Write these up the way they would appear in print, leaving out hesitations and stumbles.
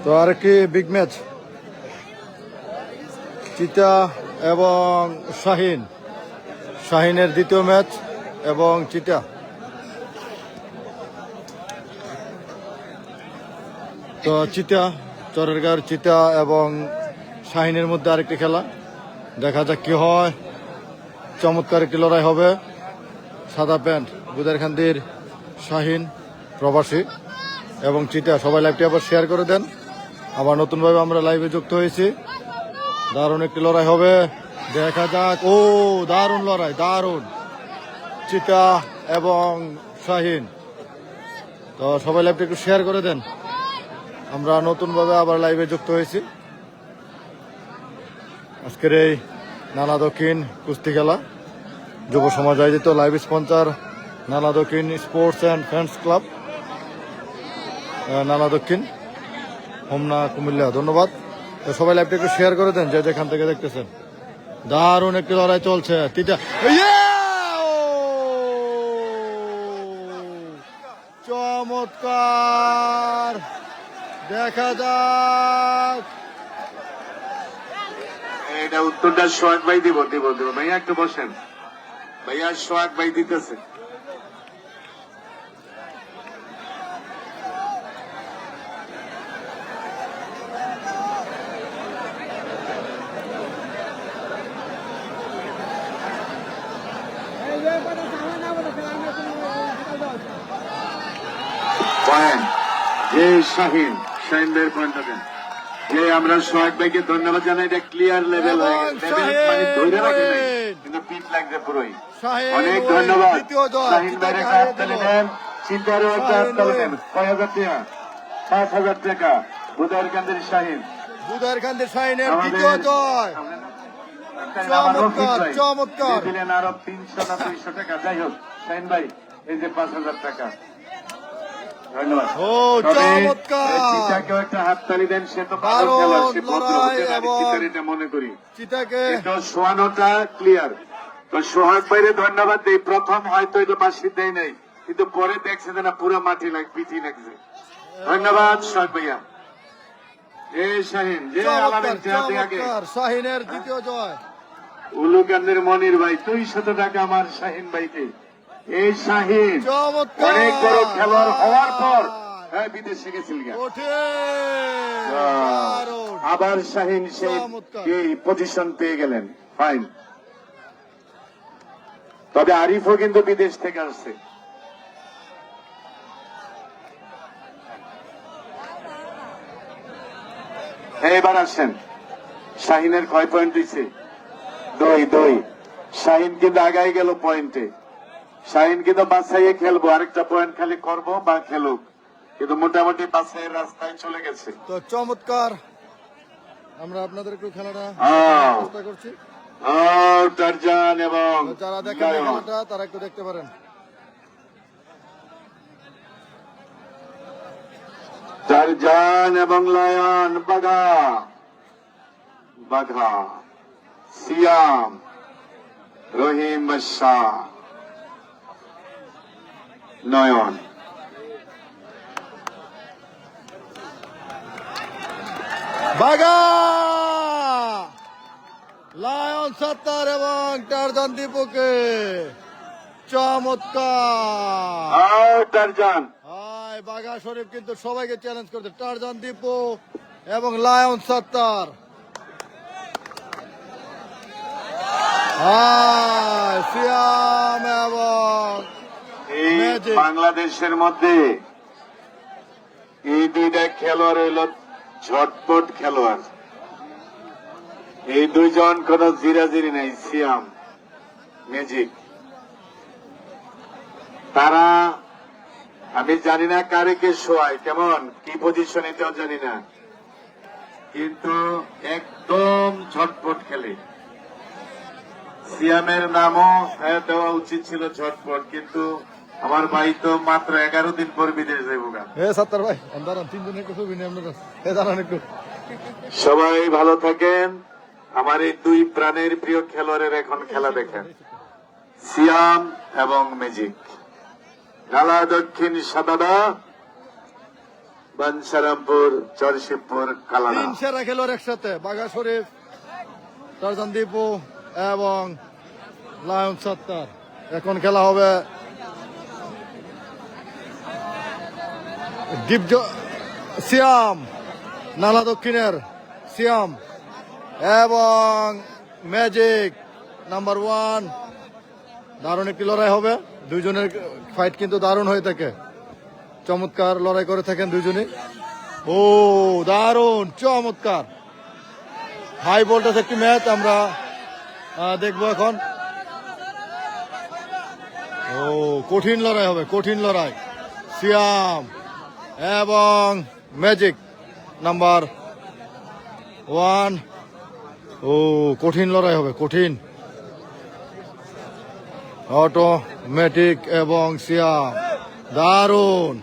তো আর কি big match চিতা এবং শাহিনের দ্বিতীয় ম্যাচ এবং চিতা। তো চিতা চরেরগাঁর চিতা এবং শাহিনের মধ্যে আরেকটি খেলা, দেখা যাক কি হয়। চমৎকার একটি লড়াই হবে। সাদা প্যান্ট বুদারখান্দির শাহিন প্রবাসী এবং চিতা, সবাই লাইভটি আবার শেয়ার করে দেন। আবার নতুনভাবে আমরা লাইভে যুক্ত হয়েছি। দারুণ একটি লড়াই হবে, দেখা যাক। ও দারুণ লড়াই, দারুণ চিতা এবং শাহিন। তো সবাই লাইভটি একটু শেয়ার করে দেন। আমরা নতুনভাবে আবার লাইভে যুক্ত হয়েছি। আজকের এই নালা দক্ষিণ কুস্তি খেলা যুব সমাজ আয়োজিত, লাইভ স্পন্সর নালা দক্ষিণ স্পোর্টস অ্যান্ড ফ্যান্স ক্লাব, নালা দক্ষিণ, হোমনা, কুমিল্লা। ধন্যবাদ। তো সবাই লাইভটা একটু শেয়ার করে দেন যে যেখান থেকে দেখতেছেন। দারুণ একটি লড়াই চলছে। চমৎকার, দেখা যাক। এটা উত্তরটা সোহাগ ভাই দিব। ভাইয়া একটু বসেন, ভাইয়া সোহাগ ভাই দিতেছে। পয়েন্ট যে শাহিন ভাইয়ের পয়েন্ট হবেন। যে আমরা সোহাগ ভাইকে ধন্যবাদ জানাই। এটা ক্লিয়ার লেভেল হয়ে গেছে, মানে ধরে রাখে নাই, কিন্তু পিঠ লাগছে পুরোই। অনেক ধন্যবাদ শাহিন ভাইয়ের একটা হাততালি দেন, চিন্তারও একটা হাততালি দেন। 5,000 টাকা বুদারকান্দির শাহিন। বুদারকান্দির শাহিনের দ্বিতীয় জয়। চমৎকার চমৎকার দিলেন আরো 300 না 200 টাকা। যাই হোক শাহিন ভাই, এই যে 5,000 টাকা, ধন্যবাদ। ও চমৎকার, চিতাকেও একটা হাততালি দেন। সে তো ভালো খেলোয়াড়, সে ভদ্র হতে পারে, চিতার এটা মনে করি। চিতাকে এটা শোয়ানোটা ক্লিয়ার। তো সোহাগ ভাইরে ধন্যবাদ দেই। প্রথম হয়তো এটা বাসি দেয় নাই, কিন্তু পরে দেখছে যে না পুরো মাটি পিঠি লাগছে। ধন্যবাদ সোহাগ ভাইয়া। এই শাহিন যে আলামের চেহাতে আগে শাহিনের দ্বিতীয় জয়। উলুকান্দের মনির ভাই 200 টাকা আমার শাহিন ভাইকে। এই শাহিন অনেক বড় খেলোয়াড় হওয়ার পর বিদেশে গেছিল, আবার শাহিন সেই পজিশন পেয়ে গেলেন। ফাইন। তবে আরিফও কিন্তু বিদেশ থেকে আসছে। এবার আসেন, শাহিনের কয় পয়েন্ট দিচ্ছে? 2 শাহিন কিন্তু আগাই গেল পয়েন্টে। শাহিন কিন্তু বাছাইয়ে খেলবো, আরেকটা পয়েন্ট খালি করবো বা খেলুক, কিন্তু মোটামুটি বাছাইয়ের রাস্তায় চলে গেছে। তো চমৎকার, আমরা আপনাদের একটু খেলাটা চেষ্টা করছি। টারজান এবং যারা দেখেন খেলাটা তারা একটু দেখতে পারেন। টারজান এবং লায়ন, বাঘা সিয়াম, রহিম শাহ, নয়ন। বাঘা, লায়ন সত্তার এবং টারজান দীপুকে। চমৎকার টারজান, হাই বাঘা শরীফ কিন্তু সবাইকে চ্যালেঞ্জ করছে। টারজান দীপু এবং লায়ন সত্তার। হাই সিয়াম এবং এই বাংলাদেশের মধ্যে এই দুইটা খেলোয়াড় হইল ঝটপট খেলোয়াড়। এই দুইজন কোন জিরাজিরি নাই। সিয়াম, ম্যাজিক, তারা আমি জানি না কারে কে শোয়ায়, কেমন কি পজিশন এটাও জানি না, কিন্তু একদম ঝটপট খেলে। সিয়ামের নামও দেওয়া উচিত ছিল ঝটপট, কিন্তু আমার ভাই তো মাত্র 11 দিন পর বিদেশ যাইব। সবাই ভালো থাকেন। আমার এই দুই প্রাণের প্রিয় খেলোয়াড়ের এখন খেলা দেখেন, সিয়াম এবং ম্যাজিক। নালা দক্ষিণ সাদাদা বানসারামপুর, চরশিবপুর, কালানা। 3 সেরা খেলোয়াড় একসাথে, বাঘা শরীফ, টারজান দীপু এবং লায়ন সত্তার। এখন খেলা হবে সিয়াম, নালা দক্ষিণের সিয়াম এবং ম্যাজিক নাম্বার 1। দারুণ একটি লড়াই হবে, দুইজনের ফাইট কিন্তু দারুণ হয়ে থাকে, চমৎকার লড়াই করে থাকেন দুইজনই। ও দারুণ চমৎকার হাই ভোল্টেজ একটি ম্যাচ আমরা দেখবো এখন। ও কঠিন লড়াই হবে, কঠিন লড়াই, সিয়াম এবং ম্যাজিক নাম্বার 1। ও কঠিন লড়াই হবে, কঠিন। অটোমেটিক এবং সিয়াম দারুণ।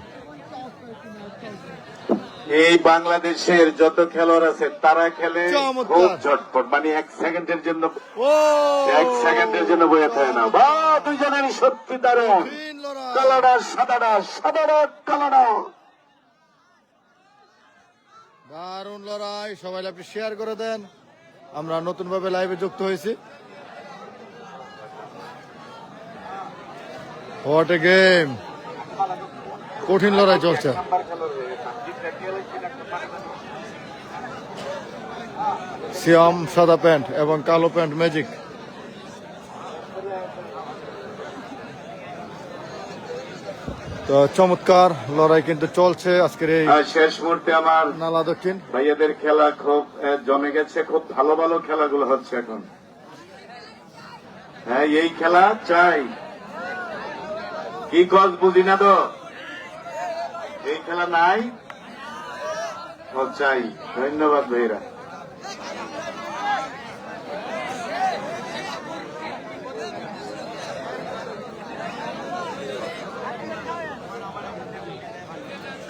এই বাংলাদেশের যত খেলোয়াড় আছে তারা খেলে চমৎকার। খুব ঝটপট, মানে 1 সেকেন্ডের জন্য ও 1 সেকেন্ডের জন্য বয়ে থাকে না। বা দুজনেরই সত্যি দারুণ। কঠিন লড়াই, কালাডা সাদাডা, সাদাডা কালাডা। দারুণ লড়াই। সবাই আপনি শেয়ার করে দেন, আমরা নতুন ভাবে লাইভে যুক্ত হয়েছি। হোয়াট এ গেম, কঠিন লড়াই চলছে। সিয়াম সাদা প্যান্ট এবং কালো প্যান্ট ম্যাজিক। তো চমৎকার লড়াই কিন্তু চলছে আজকের এই শেষ মুহূর্তে আমার নালা দক্ষিণ। ভাইয়াদের খেলা খুব জমে গেছে, খুব ভালো ভালো খেলাগুলো হচ্ছে এখন। হ্যাঁ, এই খেলা চাই, কি কজ বুঝি না তো, এই খেলা নাই, ও চাই। ধন্যবাদ ভাইরা।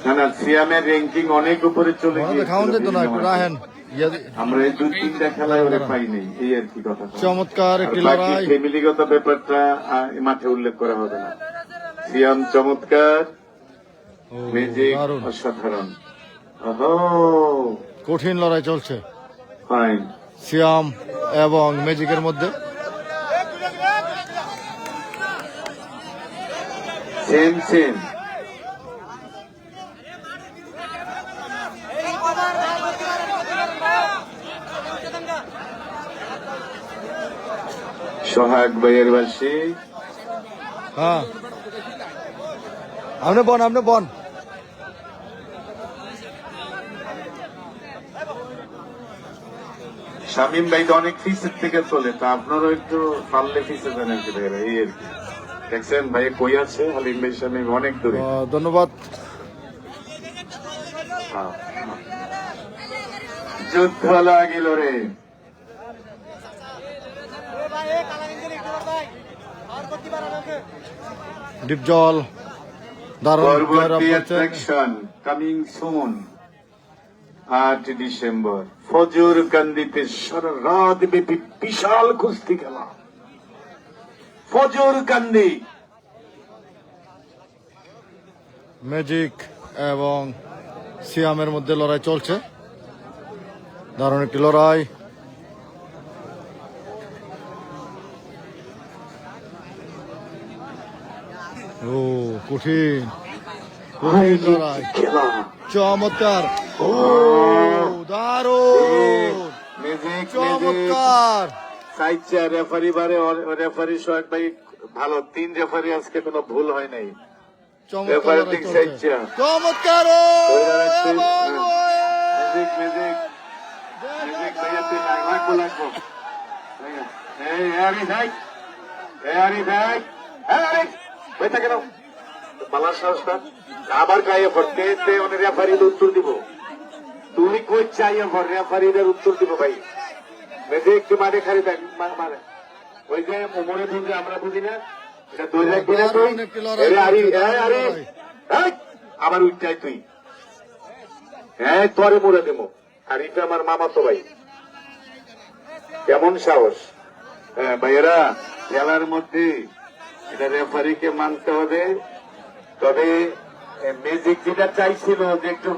না না, সিয়ামের র্যাঙ্কিং অনেক উপরে চলে খাওয়ান যেত না, একটু গিয়েছিল। রাহেন। আমরা এই 2-3টা খেলায় ওরে পাইনি, এই আর কি কথা। চমৎকার একটি লড়াই। ফ্যামিলিগত ব্যাপারটা মাঠে উল্লেখ করা হবে না। সিয়াম চমৎকার, ও, ম্যাজিক দারুণ। অসাধারণ। ওহো, কঠিন লড়াই চলছে ফাইন। সিয়াম এবং ম্যাজিকের মধ্যে। Same same. সোহাগ ভাইয়ের বাসী। হ্যাঁ, আপনি বন, আপনি বন। শামীম ভাই তো অনেক ফিসের থেকে চলে, তা আপনারও একটু পারলে ফিসে দেন আর কি ভাইয়েরা, এই আর কি। দেখছেন ভাই কই আছে হালিম ভাই, শামীম অনেক দূরে। ধন্যবাদ। যুদ্ধ লাগিল রে। ডিপ জল দারুণ জয়রাম পরবর্তী করছেন। অ্যাট্রাকশন কামিং সুন 8 ডিসেম্বর ফজুর কান্দিতে সারা রাত ব্যাপী বিশাল কুস্তি খেলা। ফজুর কান্দি ম্যাজিক এবং সিয়ামের মধ্যে লড়াই চলছে, দারুণ একটি লড়াই। ও কঠিন কঠিন লড়াই, খেলা। চমৎকার। ও দারুণ ম্যাজিক চমৎকার। সাইচা রেফারি বারে, রেফারি সোহাগ ভাই ভালো, 3 রেফারি আজকে কোনো ভুল হয় নাই। চমৎকার রেফারি লড়াই ঠিক চলছে। সাইচা। চমৎকার। ও এবং ম্যাজিক ম্যাজিক ম্যাজিক ভাইয়া, তুই লাগবো লাগবো। এই আরে ভাই, এই আরে ভাই, এই আরে ভাই থাকে না বালার সাহসটা আবার গায়ে পড়তে তে ওনে রেফারির উত্তর দিব। তুই কই চাইয়া ভর রেফারিদের উত্তর দিব ভাই। মেজে একটু মারে খালি দেখ মারে, ওই যে মোমরে বুঝে আমরা বুঝি না, এটা দই রাখবি না তুই। আরে আরে আরে এই, আবার উঠছাই তুই। হ্যাঁ তোরে মুড়ে দেবো, আর এটা আমার মামা তো ভাই। কেমন সাহস। হ্যাঁ ভাইয়েরা, খেলার মধ্যে এটা রেফারিকে মানতে হবে, তবে ম্যাজিক যেটা চাইছিল যে একটু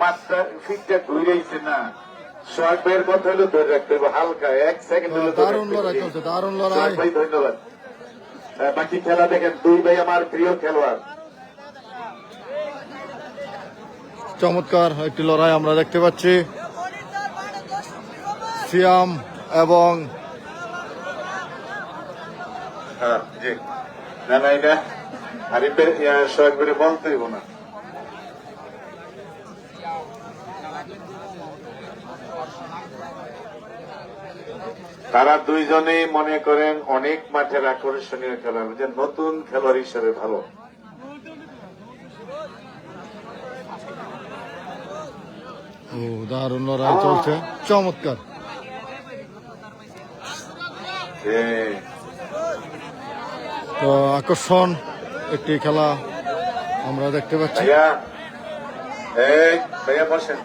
মাত্রা ফিটটা ঘুরেছে না, সোহাগ ভাইয়ের কথা হলো ধরে রাখতে হবে হালকা 1 সেকেন্ড হলো ধরে দারুণ রাখতে লড়াই হবে। চলছে, দারুণ সোহাগ লড়াই। ভাই ধন্যবাদ। বাকি খেলা দেখেন, দুই ভাই আমার প্রিয় খেলোয়াড়। চমৎকার একটি লড়াই আমরা দেখতে পাচ্ছি, সিয়াম এবং জি না না, এটা আরিফের সোহাগ ভাইয়ের বলতে হইব না। তারা দুইজনেই মনে করেন অনেক মাঠের আকর্ষণীয় খেলোয়াড়, যে নতুন খেলোয়াড় হিসেবে ভালো। ও দারুণ লড়াই চলছে, চমৎকার। তো আকর্ষণ একটি খেলা আমরা দেখতে পাচ্ছি। ভাইয়া, এই ভাইয়া বসেন।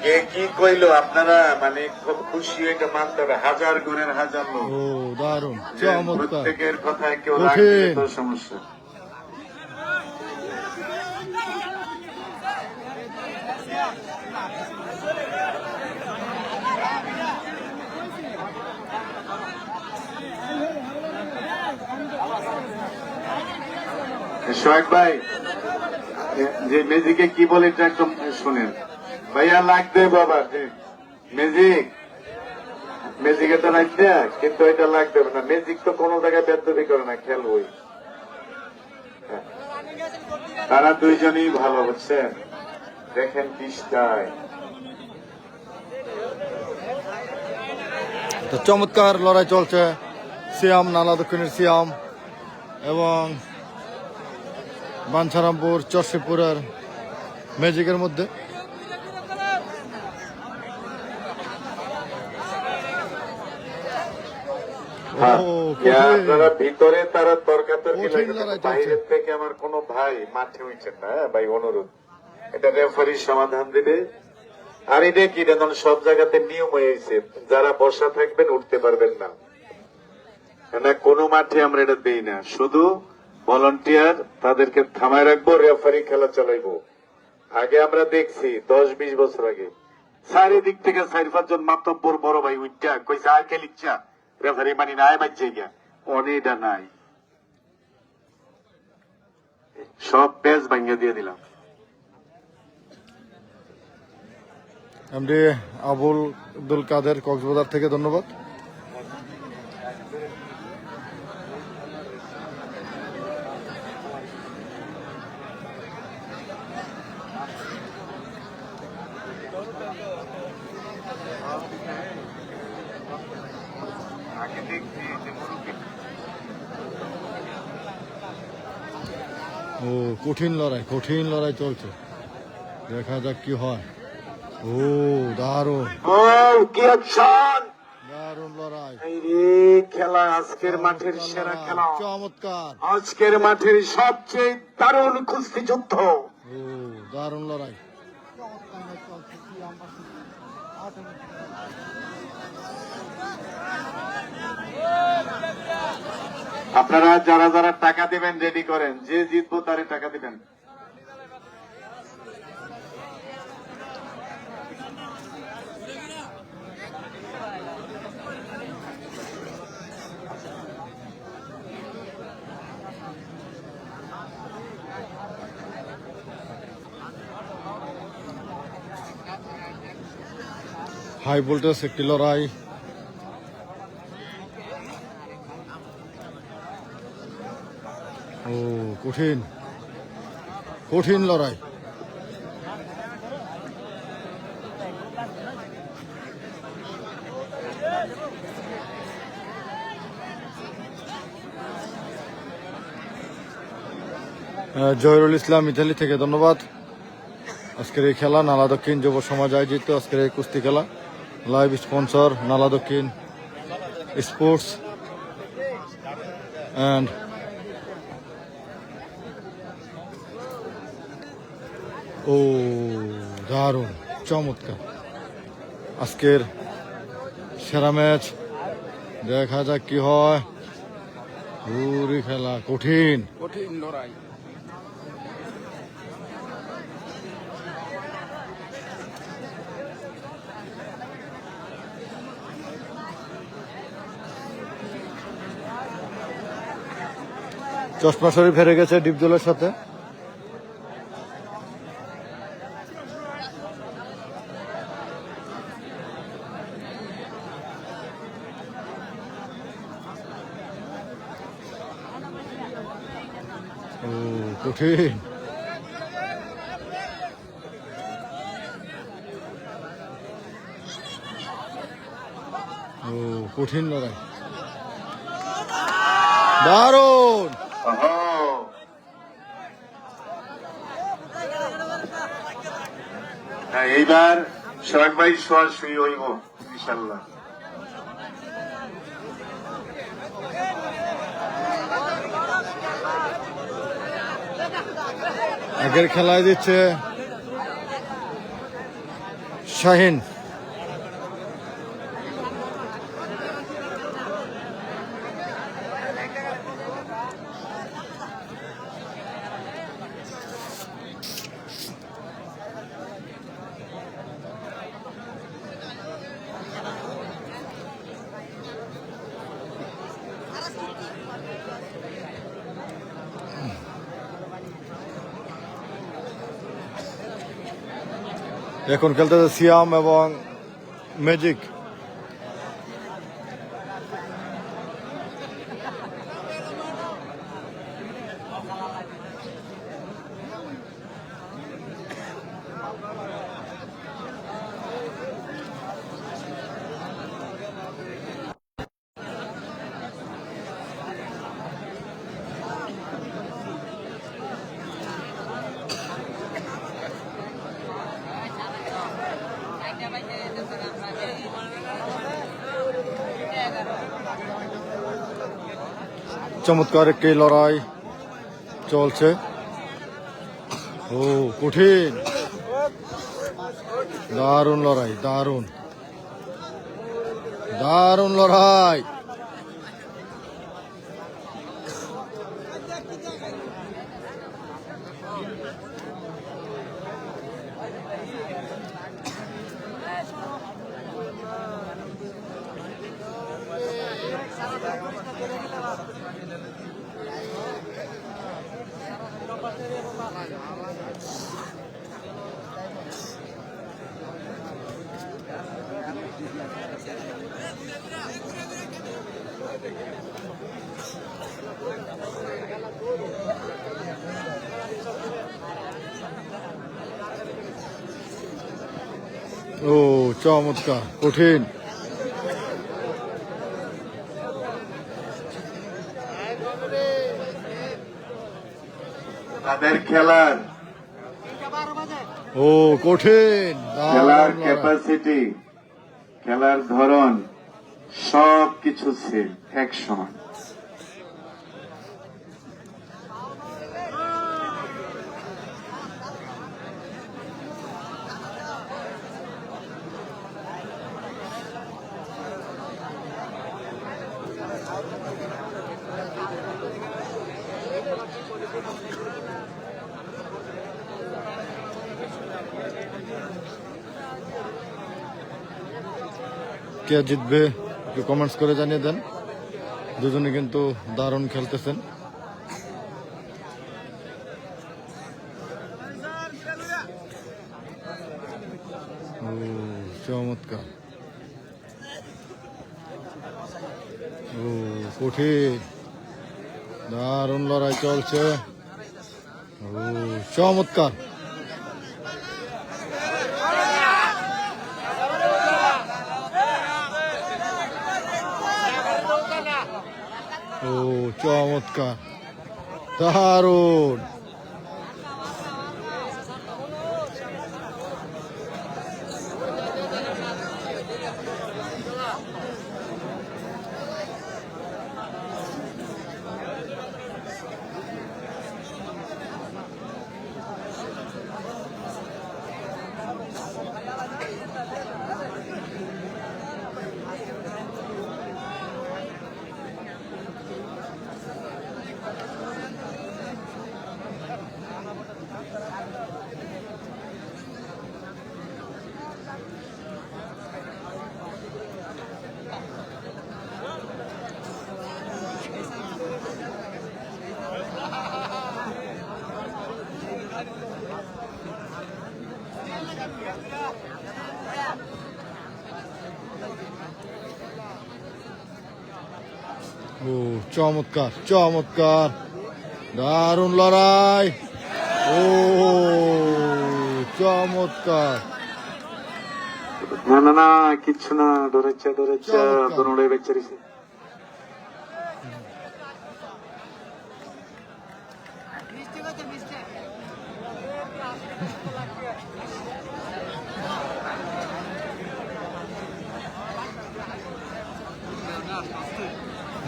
কে কি কইলো আপনারা মানে খুব খুশি এটা মানতে হবে, হাজার গুণের হাজার লোক। ও দারুণ, যে চমৎকার। প্রত্যেকের কথায় কেউ কঠিন। রাখবে তো সমস্যা। সোহাগ ভাই, যে ম্যাজিকে কি বলে এটা একদম শুনেন। ভাইয়া লাগবে বাবা, যে ম্যাজিক ম্যাজিকে তো লাগবে, কিন্তু এটা লাগবে না। ম্যাজিক তো কোনো জায়গায় বেদবি করে না, খেলবই। তারা দুইজনই ভালো, বুঝছেন? দেখেন পিসটায় তো চমৎকার লড়াই চলছে, সিয়াম, নালা দক্ষিণের সিয়াম এবং বাঞ্ছারামপুর চরশিপুরের ম্যাজিকের মধ্যে। ও, কঠিন। আপনারা ভিতরে তারা তর্কাতর্কি কঠিন লাগে, লড়াই চলছে। বাইরের থেকে আমার কোনো ভাই মাঠে হইছেন না, ভাই অনুরোধ, এটা রেফারি সমাধান দিবে। আর এটা কি দেখুন, সব জায়গাতে নিয়ম হয়েছে, যারা বসা থাকবেন উঠতে পারবেন না। না কোনো মাঠে আমরা এটা দেই না, শুধু ভলান্টিয়ার তাদেরকে থামায় রাখবো, রেফারি খেলা চালাইবো। আগে আমরা দেখছি 10-20 বছর আগে চারিদিক থেকে 4-5 জন মাতব্বর বড় ভাই উঠা কইছে আর কে লিখছা, রেফারি মানি না, আয় বাচ্চা গিয়া অনেকটা নাই, সব পেজ ভাঙিয়ে দিয়ে দিলাম। এমডি আবুল কাদের কক্সবাজার থেকে, ধন্যবাদ। ও কঠিন লড়াই চলছে, দেখা যাক কি হয়। ও দারুণ, ও কি অ্যাকশন! দারুণ লড়াই, এই রে খেলা, আজকের মাঠের সেরা খেলা, চমৎকার। আজকের মাঠের সবচেয়ে দারুণ কুস্তি যুদ্ধ। ও দারুণ লড়াই। আপনারা যারা যারা টাকা দিবেন রেডি করেন, যে জিতবো তারে টাকা দিবেন। হাই ভোল্টেজ একটি লড়াই, ও কঠিন লড়াই। জহিরুল ইসলাম ইতালি থেকে, ধন্যবাদ। আজকের এই খেলা নালা দক্ষিণ যুব সমাজ আয়োজিত আজকের এই কুস্তি খেলা, লাইভ স্পন্সর নালা দক্ষিণ স্পোর্টস অ্যান্ড ও দারুণ, চমৎকার। আজকের সেরা ম্যাচ, দেখা যাক কি হয়। পুরি খেলা, কঠিন লড়াই। চশমা শরীফ হেরে গেছে ডিপজলের সাথে। ও কঠিন। ও কঠিন লড়াই, দারুণ। এইবার সোহাগ ভাই সরাসরি হইব ইনশাল্লাহ। আগের খেলায় দিচ্ছে শাহিন। এখন খেলতেছে সিয়াম এবং ম্যাজিক। চমৎকার একটি লড়াই চলছে। ও কঠিন, দারুণ লড়াই, দারুণ দারুণ লড়াই। ও চমৎকার, কঠিন। তাদের খেলার ও কঠিন, খেলার ক্যাপাসিটি, খেলার ধরন সব কিছু সেম, এক সমান। কে জিতবে একটু কমেন্টস করে জানিয়ে দেন। দুজনে কিন্তু দারুণ খেলতেছেন। ও চমৎকার, ও কঠিন, দারুণ লড়াই চলছে। ও চমৎকার, ও চমৎকার, দারুণ। ও চমৎকার চমৎকার, দারুণ লড়াই। ও চমৎকার, না না না কিচ্ছু না, ধরেছে চমৎকার। দোনোটাই বেঁচে রয়েছে।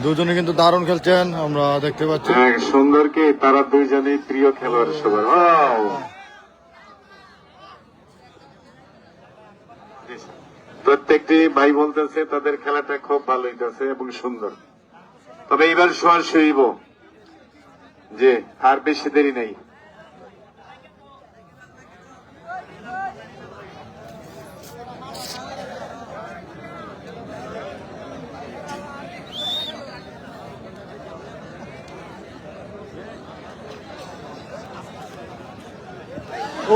দুজনে কিন্তু দারুণ খেলছেন, আমরা দেখতে পাচ্ছি। হ্যাঁ, সুন্দরকে তারা দুইজনেই প্রিয় খেলোয়াড় সবার। Wow! প্রত্যেকটি ভাই বলতেছে তাদের খেলাটা খুব ভালো হইতেছে এবং সুন্দর। তবে এবার শোয়ার শুইব যে আর বেশি দেরি নেই।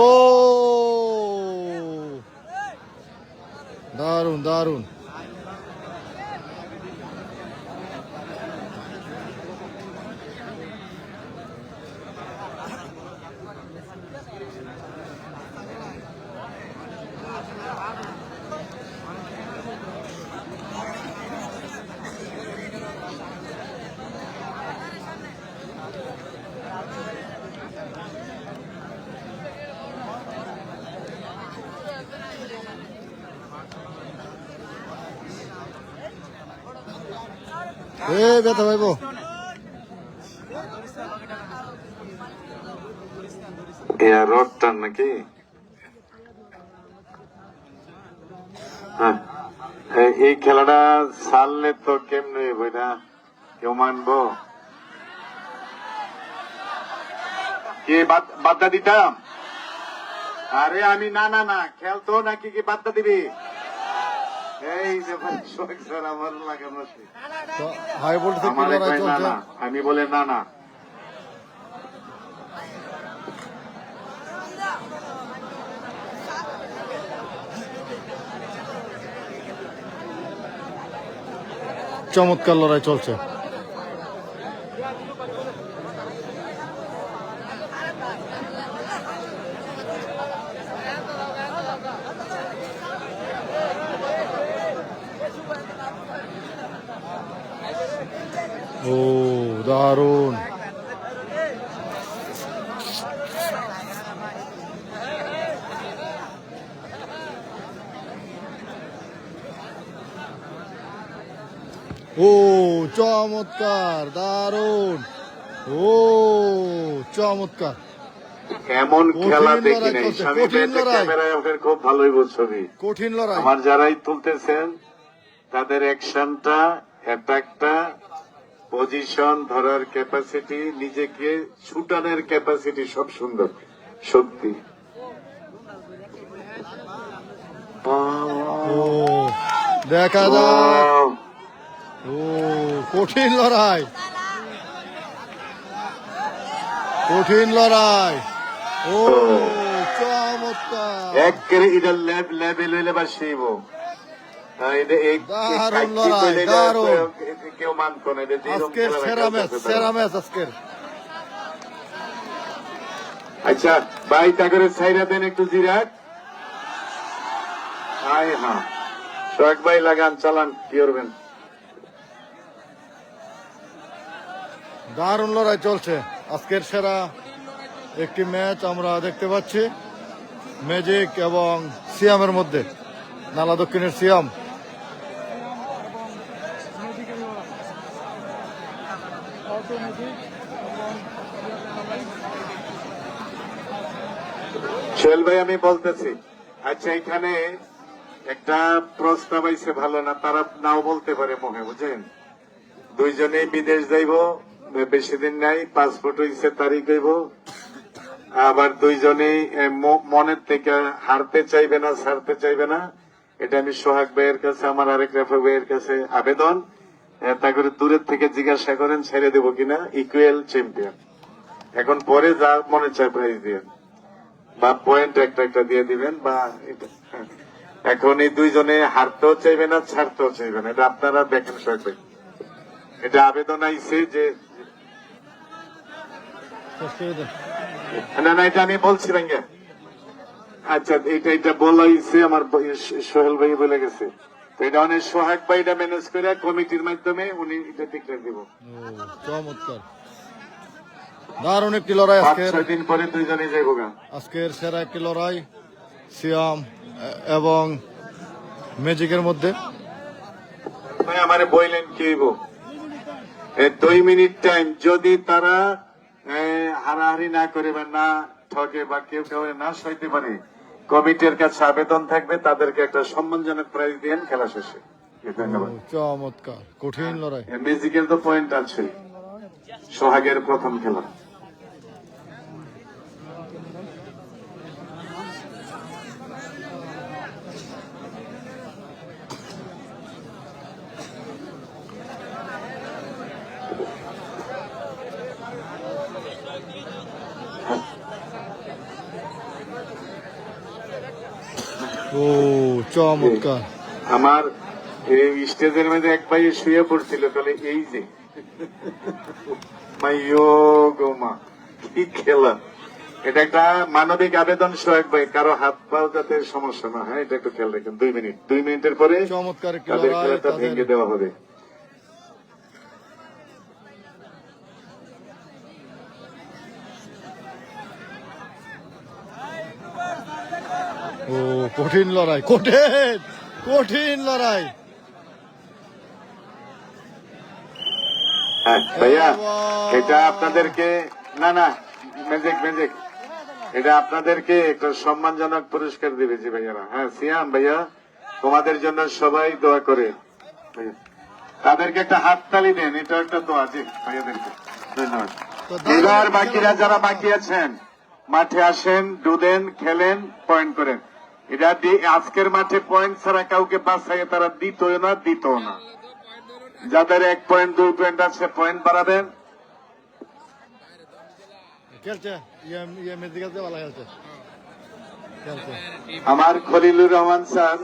ও দারুণ দারুণ, এ ব্যথা পাইব। রড টান নাকি? হ্যাঁ, এই খেলাটা ছাড়লে তো কেমনে হইব না, কেউ মানবো? কি বাদ্দা দিতাম? আরে আমি না না না খেলতো নাকি, কি বাদ্দা দিবি? এই যে ভাই শোক স্যার আমার লাগানো হাই ভোল্টেজ আমার লড়াই না চলছে। না, আমি বলে না না। চমৎকার লড়াই চলছে। ও দারুণ, ও চমৎকার, দারুণ, ও চমৎকার, এমন খেলা কঠিন দেখি লড়াই নাই। চলছে, স্বামী কঠিন পেটে লড়াই। ক্যামেরায় ওদের খুব ভালোই ছবি। কঠিন লড়াই। আমার যারাই তুলতেছেন তাদের অ্যাকশনটা, অ্যাটাকটা, পজিশন ধরার ক্যাপাসিটি, নিজেকে ছুটানোর ক্যাপাসিটি সব সুন্দর, সত্যি। ও দেখা যাক, Wow! ও কঠিন লড়াই, কঠিন লড়াই, ও চমৎকার, একেবারে এটা লেভেল হইলে বা সেইব দারুণ লড়াই, দারুণ। কেউ মানত না। এটা যেরকম আজকের খেলা সেরা ম্যাচ, খেলতেছে সেরা তারা। ম্যাচ আজকের। আচ্ছা ভাই তাকে ছাইরা দেন একটু জিরাট। হ্যাঁ সোহাগ ভাই লাগান, চালান, কি করবেন? দারুণ লড়াই চলছে, আজকের সেরা একটি ম্যাচ আমরা দেখতে পাচ্ছি ম্যাজিক এবং সিয়ামের মধ্যে, নালা দক্ষিণের সিয়াম। সোহেল ভাই আমি বলতেছি, আচ্ছা এখানে একটা প্রস্তাব আইছে, ভালো না তারা নাও বলতে পারে মনে, বুঝেন? দুইজনেই বিদেশ যাইব, বেশি দিন নাই, পাসপোর্ট হইছে, তারিখ হইব। আবার দুইজনেই মনের থেকে হারতে চাইবে না, ছাড়তে চাইবে না। এটা আমি সোহাগ ভাইয়ের কাছে, আমার আরেক রেফা ভাইয়ের কাছে আবেদন, তা করে দূরের থেকে জিজ্ঞাসা করেন ছেড়ে দেবো কিনা। ইকুয়াল চ্যাম্পিয়ন, এখন পরে যা মনে চায় প্রাইজ দিয়ে। বা পয়েন্ট একটা একটা দিয়ে দিবেন, বা এখন এই দুইজনে হারতেও চাইবে না, ছাড়তেও চাইবে না, এটা আপনারা দেখেন সোহাগ ভাই। এটা আবেদন আইছে যে না না, এটা আমি বলছি ভাইয়া। আচ্ছা, এটা বলা হয়েছে আমার সোহেল ভাই বলে গেছে, তো এটা অনেক সোহাগ ভাই এটা ম্যানেজ করে কমিটির মাধ্যমে উনি এটা ডিক্লেয়ার দিব। চমৎকার, দারুণ একটি লড়াই। 5-6 দিন পরে দুইজনে যাইব গা। আজকের সেরা একটি লড়াই সিয়াম এবং ম্যাজিকের মধ্যে। ভাই আমারে বললেন কি হইব 2 মিনিট টাইম, যদি তারা হারাহারি না করে বা না ঠকে বা কেউ কেউ না সইতে পারে, কমিটির কাছে আবেদন থাকবে তাদেরকে একটা সম্মানজনক প্রাইজ দেন খেলা শেষে। ধন্যবাদ। চমৎকার, কঠিন লড়াই। ম্যাজিকের তো পয়েন্ট আছে, সোহাগের প্রথম খেলা। ও চমৎকার। আমার এই স্টেজের মধ্যে এক ভাই শুয়ে পড়ছিল, তাহলে এই যে মাইয়ো গো মা, কি খেলা! এটা একটা মানবিক আবেদন সোহাগ ভাই, কারো হাত পাও যাতে সমস্যা না হয়, এটা একটু খেয়াল রাখেন। 2 মিনিটের পরে চমৎকার একটি তাদের লড়াই, খেলাটা ভেঙে দেওয়া হবে। ও কঠিন লড়াই, কঠিন কঠিন লড়াই। হ্যাঁ ভাইয়া, এটা আপনাদেরকে না না ম্যাজিক এটা আপনাদেরকে একটা সম্মানজনক পুরস্কার দিবে যে ভাইয়ারা। হ্যাঁ সিয়াম ভাইয়া, তোমাদের জন্য সবাই দোয়া করে, তাদেরকে একটা হাততালি দেন, এটা একটা দোয়া যে ভাইয়াদেরকে। ধন্যবাদ। এবার বাকিরা যারা বাকি আছেন মাঠে আসেন, ডুদেন, খেলেন, পয়েন্ট করেন। এটা আজকের মাঠে পয়েন্ট ছাড়া কাউকে বাঁচাইয়ে তারা দিতও না। যাদের 1 পয়েন্ট 2 পয়েন্ট আছে পয়েন্ট বাড়াবেন। আমার খলিলুর রহমান স্যার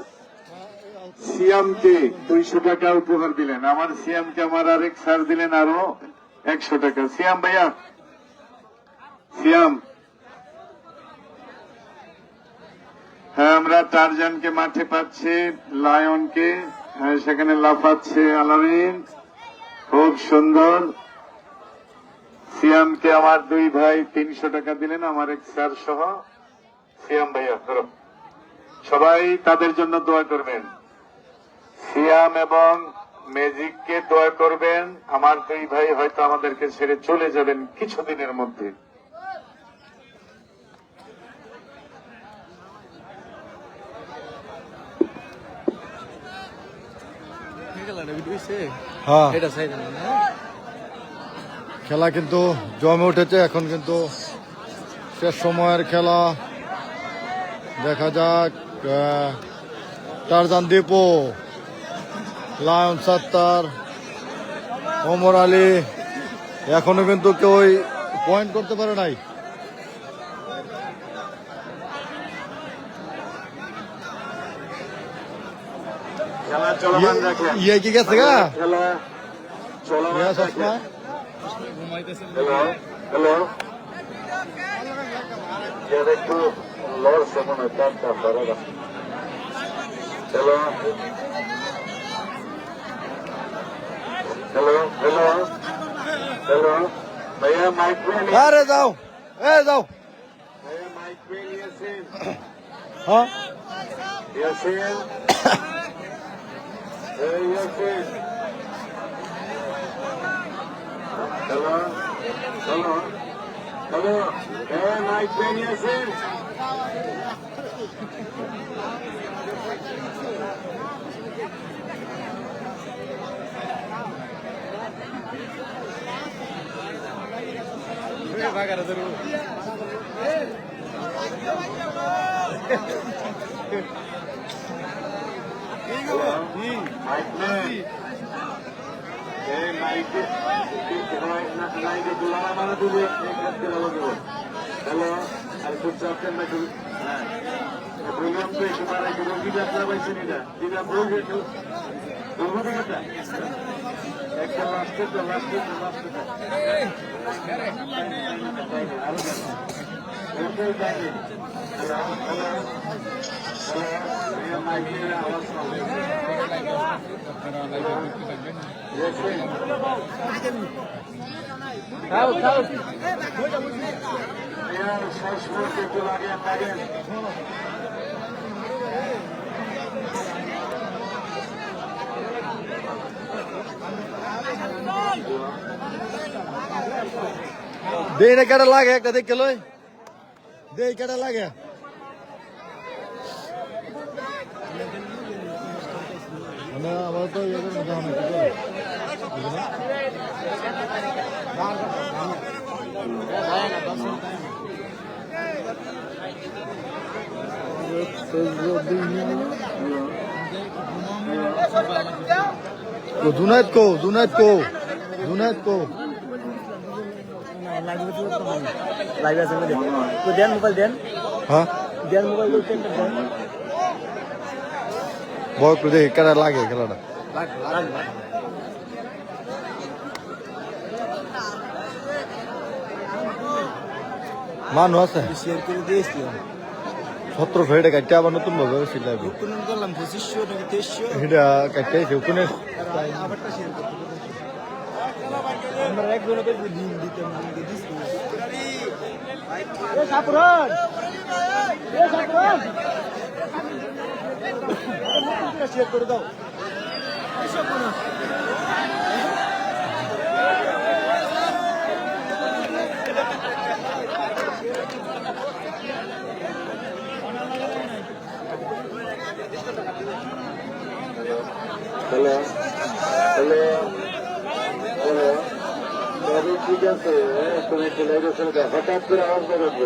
সিয়ামকে 200 টাকা উপহার দিলেন, আমার সিয়ামকে আমার আরেক স্যার দিলেন আরো 100 টাকা। সিয়াম ভাইয়া, সিয়াম, হ্যাঁ আমরা টারজানকে মাঠে পাচ্ছি, লায়নকে সেখানে লাফাচ্ছে আলামিন, খুব সুন্দর। সিয়ামকে আমার 2 ভাই 300 টাকা দিলেন, আমার এক স্যার সহ। সিয়াম ভাইয়া ধরো, সবাই তাদের জন্য দোয়া করবেন। সিয়াম এবং ম্যাজিককে দোয়া করবেন, আমার 2 ভাই হয়তো আমাদেরকে ছেড়ে চলে যাবেন কিছুদিনের মধ্যে। খেলা কিন্তু জমে উঠেছে, এখন কিন্তু শেষ সময়ের খেলা। দেখা যাক টারজান দীপু, লায়ন সাত্তার, ওমর আলী এখনো কিন্তু কেউ পয়েন্ট করতে পারে নাই। খেলা চলমান রাখেন। ইয়ে কি গেছে গা? খেলা চলমান রাখেন। হ্যালো, একটু লড়ছে মনে হয়, হ্যালো ভাইয়া মাইক পেয়ে আরে যাও, যাও। ভাইয়া মাইক পেয়ে নিয়েছেন। হ্যাঁ ইয়াসিন, ইয়াসিন, হ্যালো, মাইক পেয়ে নিয়েছেন। হ্যালো আর খুব চাপতেন না খুব বললাম তো একটু মারা কি রোগী যাত্রা পাইছেন এটা যেটা বলবে একটু বলবো দিকে একটা লাস্টে তো লাস্টে তো লাস্টে আরো ওটাই জানি আওয়াজ শেষ মুহূর্তে একটু লাগেন লাগেন দেই না কেটা লাগে একটা দেখে লই দেই কেটা লাগে আমার তো জুনাইদ কো জুনাইদ কো জুনাইদ কো লাইভ আছে তো দেন মোবাইল দেন হ্যাঁ দেন মোবাইল দেন বয় করে দেখি কেটা লাগে খেলাটা মানুষ আছে শেয়ার করে দিয়েছিলাম 17 ফেটে কাটতে আবার নতুন ভাবে সিলাবি কোন করলাম 2500 নাকি 2300 এটা কাটতে ওখানে আবারটা শেয়ার করতে আমরা একজনকে লিংক দিতে আমাকে দিছি এ সাপুরান শেয়ার করে দাও হ্যালো হ্যালো হ্যালো তবে ঠিক আছে তুমি চলে গেছো হঠাৎ করে আওয়াজ বেরোবো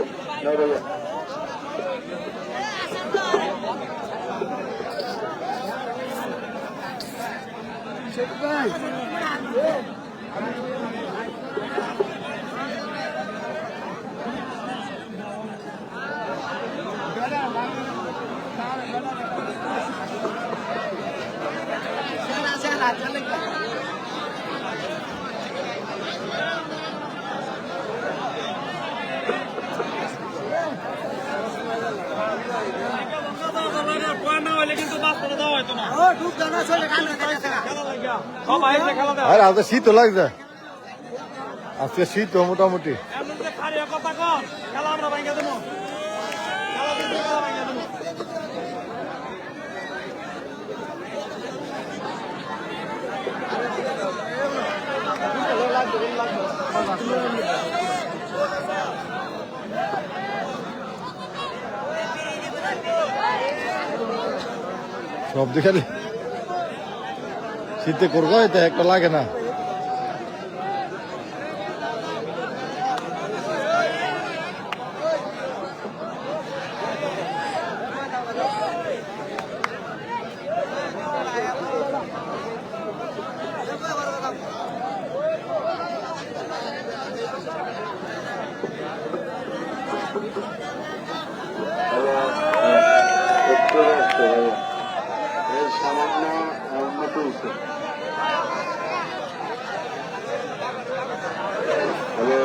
আর আজকে শীত লাগছে আজকে শীত মোটামুটি সব দিকে শীতে করবো এটা একটা লাগে না সামান্য উন্নত হয়েছে hello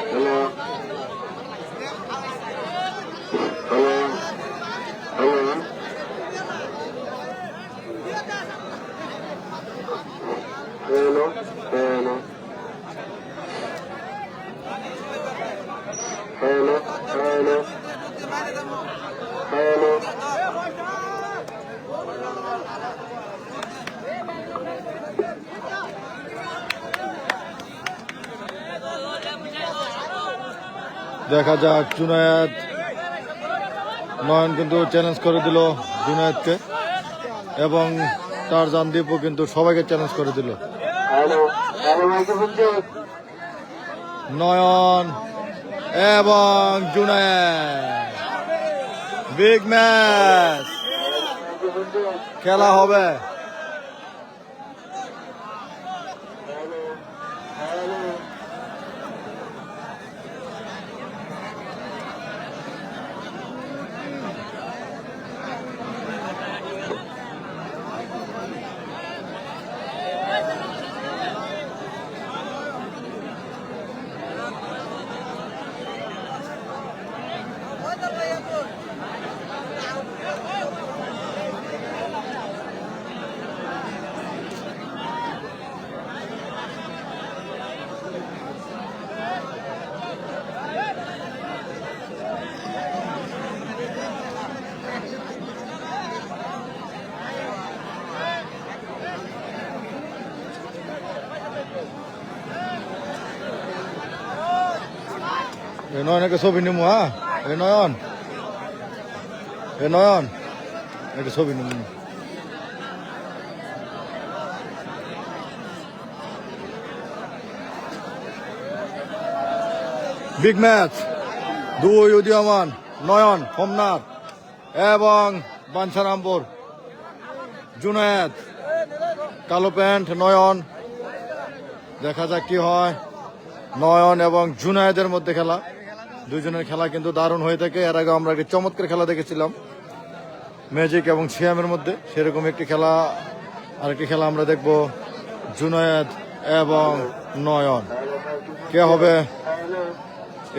hello hello hello hello hello Hello, hello, hello. দেখা যাক জুনায়েদ নয়ন কিন্তু চ্যালেঞ্জ করে দিল জুনায়েদকে এবং টারজান দীপও কিন্তু সবাইকে চ্যালেঞ্জ করে দিল Hello, hello, microphone check. নয়ন এবং Junaid big match Microphone check. খেলা হবে এ নয়ন একটা ছবি নিমু হ্যাঁ এ নয়ন একটা ছবি নিমু বিগ ম্যাচ দুই উদীয়মান নয়ন হোমনাথ এবং বাঞ্ছারামপুর জুনায়েদ কালো প্যান্ট নয়ন দেখা যাক কি হয় নয়ন এবং জুনায়েদের মধ্যে খেলা দুজনের খেলা কিন্তু দারুণ হয়ে থাকে এর আগে আমরা একটি চমৎকার খেলা দেখেছিলাম ম্যাজিক এবং সিয়ামের মধ্যে সেরকম একটি খেলা আরেকটি খেলা আমরা দেখব জুনায়েদ এবং নয়ন কে হবে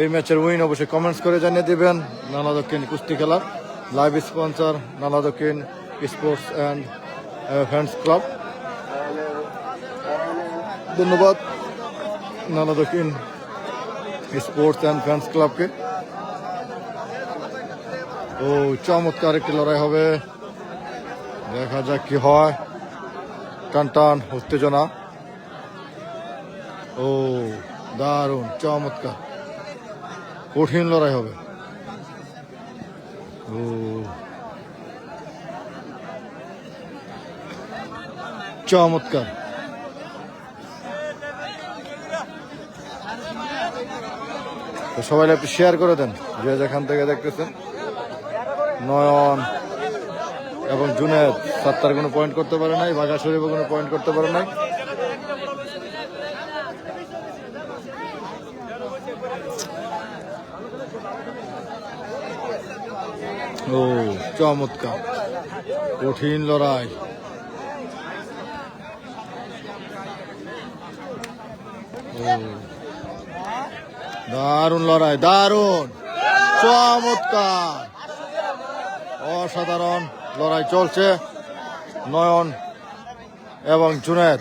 এই ম্যাচের উইন অবশ্যই কমেন্টস করে জানিয়ে দিবেন নালা দক্ষিণ কুস্তি খেলা লাইভ স্পন্সর নালা দক্ষিণ স্পোর্টস অ্যান্ড ফ্যান্স ক্লাব ধন্যবাদ নালা দক্ষিণ স্পোর্টস অ্যান্ড ফ্যান্স ক্লাবকে ও চমৎকার একটি লড়াই হবে দেখা যাক কি হয় টান উত্তেজনা ও দারুণ চমৎকার কঠিন লড়াই হবে ও চমৎকার তো সবাই একটু শেয়ার করে দেন যে যেখান থেকে দেখতেছেন নয়ন এবং জুনেদ সাত্তার কোনো পয়েন্ট করতে পারে নাই বাঘা শরীফও কোনো পয়েন্ট করতে পারে নাই ও চমৎকার কঠিন লড়াই ও দারুণ লড়াই দারুণ চমৎকার অসাধারণ লড়াই চলছে নয়ন এবং জুনেদ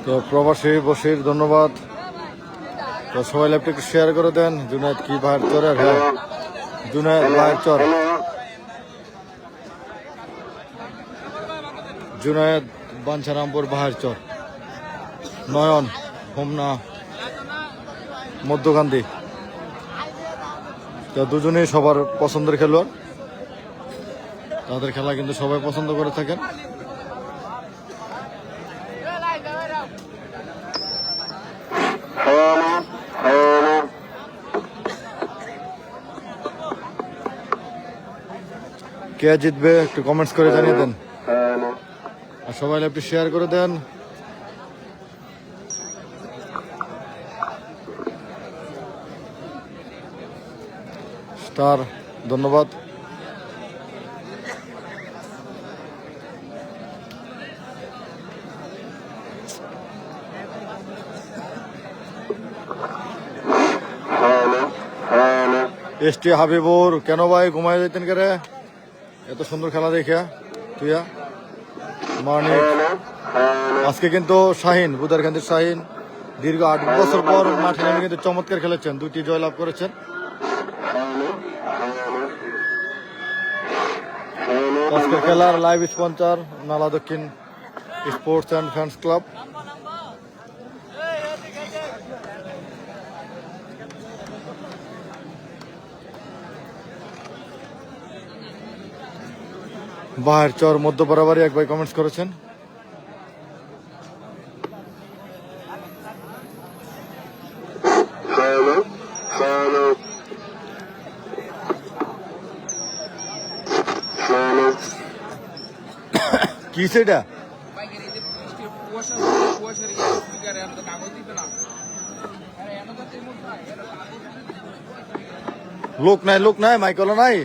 তো প্রবাসী বসির ধন্যবাদ তো সবাই ল্যাপটপ একটু শেয়ার করে দেন জুনায়েদ কি ভাইয়ের চরে হ্যাঁ জুনায়েদ ভাইয়ের চর জুনায়েদ বাঞ্ছারামপুর ভাইয়ের চর নয়ন হোমনা মধ্যকান্দি তো দুজনেই সবার পছন্দের খেলোয়াড় তাদের খেলা কিন্তু সবাই পছন্দ করে থাকেন কে জিতবে একটু কমেন্টস করে জানিয়ে দেন আর সবাই একটু শেয়ার করে দেন স্টার ধন্যবাদ এসটি হাবিবুর কেন ভাই ঘুমাই যেতেন কে রে এত সুন্দর খেলা দেখে তুইয়া মানিক আজকে কিন্তু শাহিন বুদারকান্দির শাহিন দীর্ঘ 8 বছর পর মাঠে নেমে কিন্তু চমৎকার খেলেছেন 2টি জয়লাভ করেছেন আজকের খেলার লাইভ স্পন্সর নালা দক্ষিণ স্পোর্টস অ্যান্ড ফ্যান্স ক্লাব বাহার চর মধ্য বরাবরই এক ভাই কমেন্টস করেছেন কি সেটা লোক নাই মাইকেল নাই।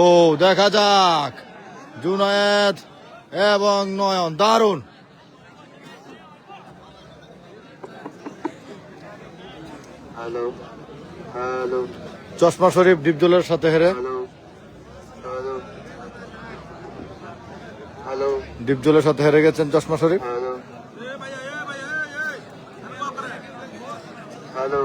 ও দেখা যাক জুনায়েদ এবং নয়ন দারুণ। হ্যালো হ্যালো চশমা শরীফ ডিপজলের সাথে হেরে। হ্যালো হ্যালো হ্যালো ডিপজলের সাথে হেরে গেছেন চশমা শরীফ। হ্যালো হ্যালো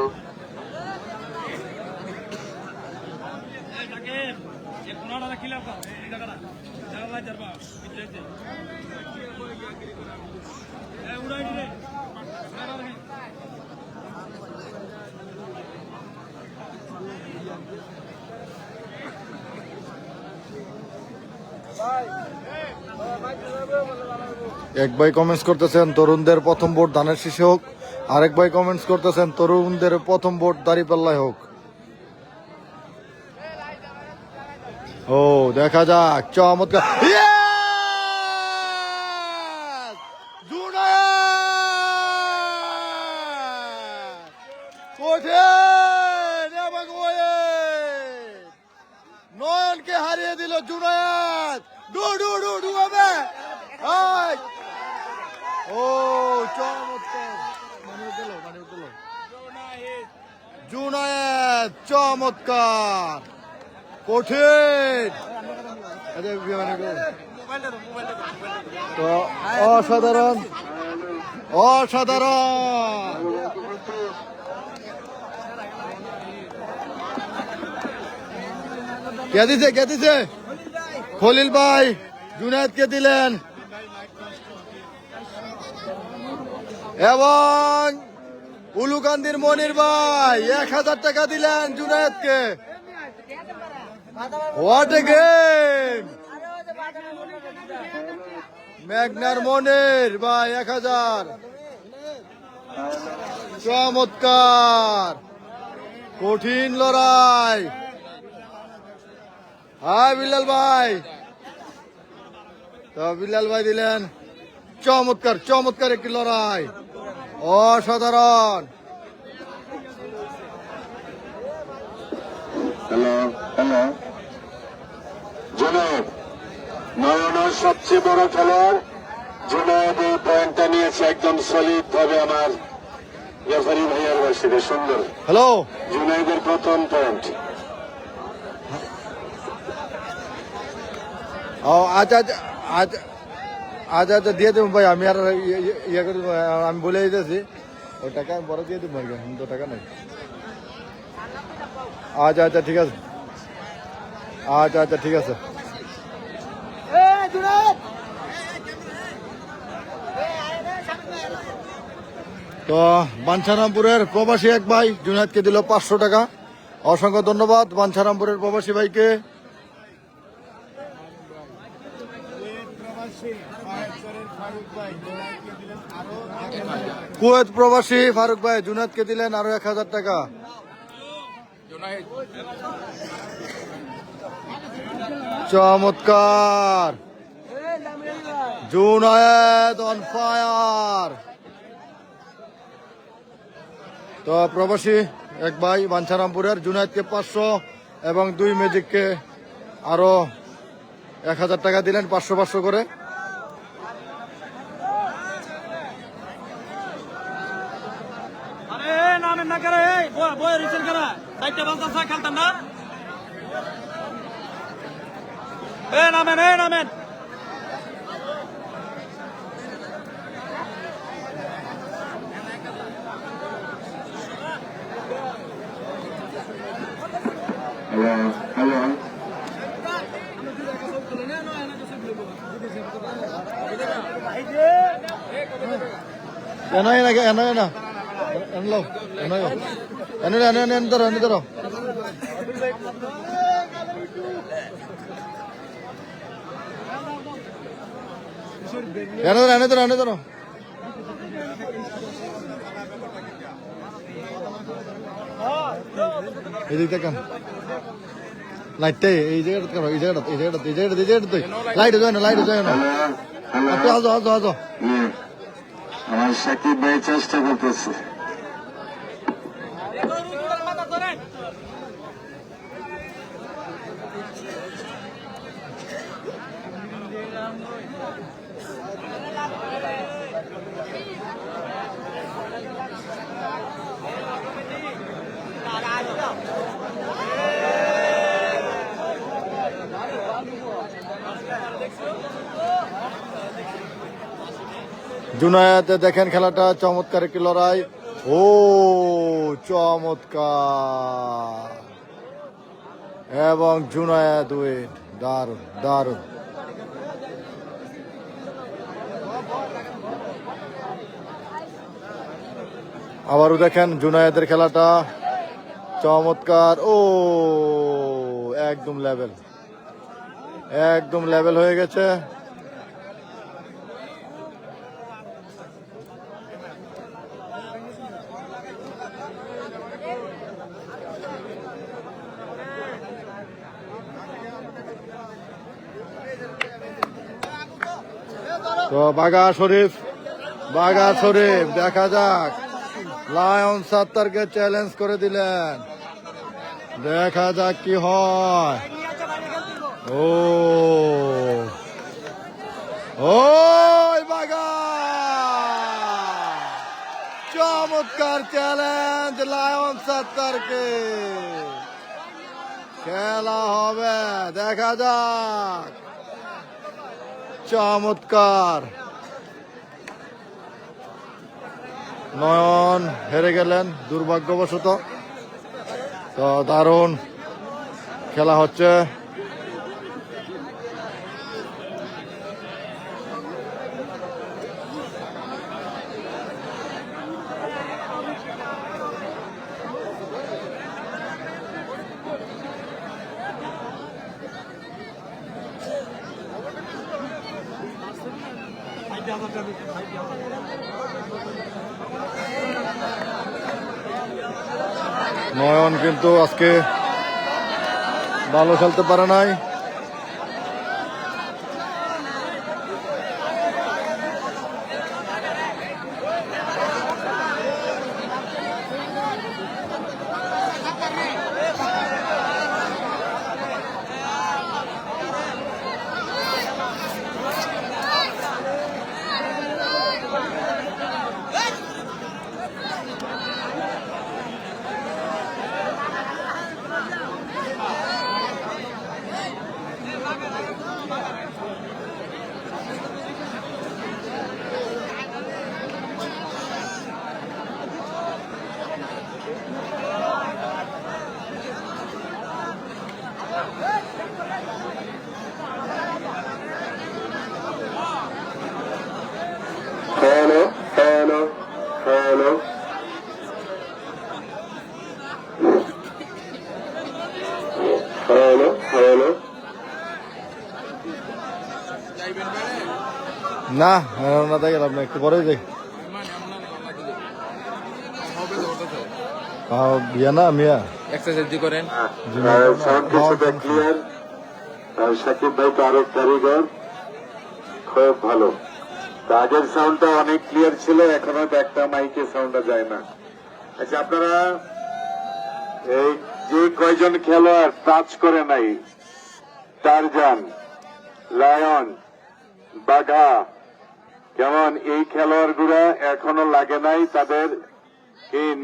এক ভাই কমেন্টস করতেছেন তরুণদের প্রথম ভোট ধানের শীষে হোক, আরেক ভাই কমেন্টস করতেছেন তরুণদের প্রথম ভোট দাঁড়িপাল্লায় হোক। ও দেখা যাক চমৎকার। Yes! জুনায়েদ! কঠিন এবং ওয়েট। নয়নকে হারিয়ে দিল Junaid. Do do do do হবে। এই! ও চমৎকার। মানে উঠলো। জুনায়েদ চমৎকার কঠিন। তো অসাধারণ কে দিছে খলিল ভাই জুনায়েদকে দিলেন এবং উলুকান্দির মনির ভাই 1000 টাকা দিলেন জুনায়েদকে। What a game. মেঘনার মনির ভাই 1000। চমৎকার কঠিন লড়াই। হাই বিলাল ভাই। তো বিলাল ভাই দিলেন চমৎকার একটি লড়াই অসাধারণ। হ্যালো হ্যালো জুনায়েদ নয়নের সবচেয়ে বড় খেলোয়াড় জুনায়েদ এই পয়েন্টটা নিয়েছে একদম সলিড ভাবে। আমার রেফারি ভাইয়ার বাসিতে সুন্দর। হ্যালো জুনায়েদের প্রথম পয়েন্ট। ও আচ্ছা দিয়ে দেবো ভাই। আমি আর ইয়ে করে আমি বলে দিতেছি ওই টাকা আমি পরে দিয়ে দেবো আর কি। আমি তো টাকা নেই। আচ্ছা ঠিক আছে। আচ্ছা ঠিক আছে। তো বাঞ্ছারামপুরের প্রবাসী এক ভাই জুনায়েদকে দিল 500 টাকা। অসংখ্য ধন্যবাদ বাঞ্ছারামপুরের প্রবাসী ভাইকে। কুয়েত প্রবাসী ফারুক ভাই জুনায়েদকে দিলেন আরো 1000 টাকা। চমৎকার জুনায়েদ অন ফায়ার। তো প্রবাসী এক ভাই বাঞ্ছারামপুরের জুনায়েদকে 500 এবং 2 ম্যাজিককে আরো 1000 টাকা দিলেন 500 করে। নামেন না করে বই রিসেল করা সাইডটা বলতাছ খেলতাম না। নামেন হ্যালো হ্যালো ধরো এদিক থেকে লাইটটাই এই জায়গাটা কেন এই জায়গাটা লাইট যায় না আপনি হাজো আমার সাকিব ভাই চেষ্টা করতেছে। জুনায়েদে দেখেন খেলাটা চমৎকার একটি লড়াই। ও চমৎকার, এবং জুনায়েদ উইন, দারুণ। আবারও দেখেন জুনায়েদের খেলাটা চমৎকার। ও একদম লেভেল হয়ে গেছে। তো বাঘা শরীফ দেখা যাক, লায়ন সাত্তারকে চ্যালেঞ্জ করে দিলেন, দেখা যাক কি হয়। ও বাঘা, চমৎকার চ্যালেঞ্জ লায়ন সাত্তারকে, খেলা হবে, দেখা যাক। চমৎকার, নয়ন হেরে গেলেন দুর্ভাগ্যবশত। তো দারুণ খেলা হচ্ছে। নয়ন কিন্তু আজকে ভালো খেলতে পারে নাই। না না তাই গেলাম না, একটু পরে যাই। বিয়া না মিয়া এক্সারসাইজ করেন। ক্লিয়ার। সাকিব ভাই তো আরো কারিগর, খুব ভালো। আগের সাউন্ডটা অনেক ক্লিয়ার ছিল, এখনো একটা মাইকে সাউন্ডটা যায় না। আচ্ছা, আপনারা এই যে কয়জন খেলোয়াড় টাচ করে নাই, টারজান, লায়ন, বাঘা, কেমন এই খেলোয়াড়গুলা এখনো লাগে নাই, তাদের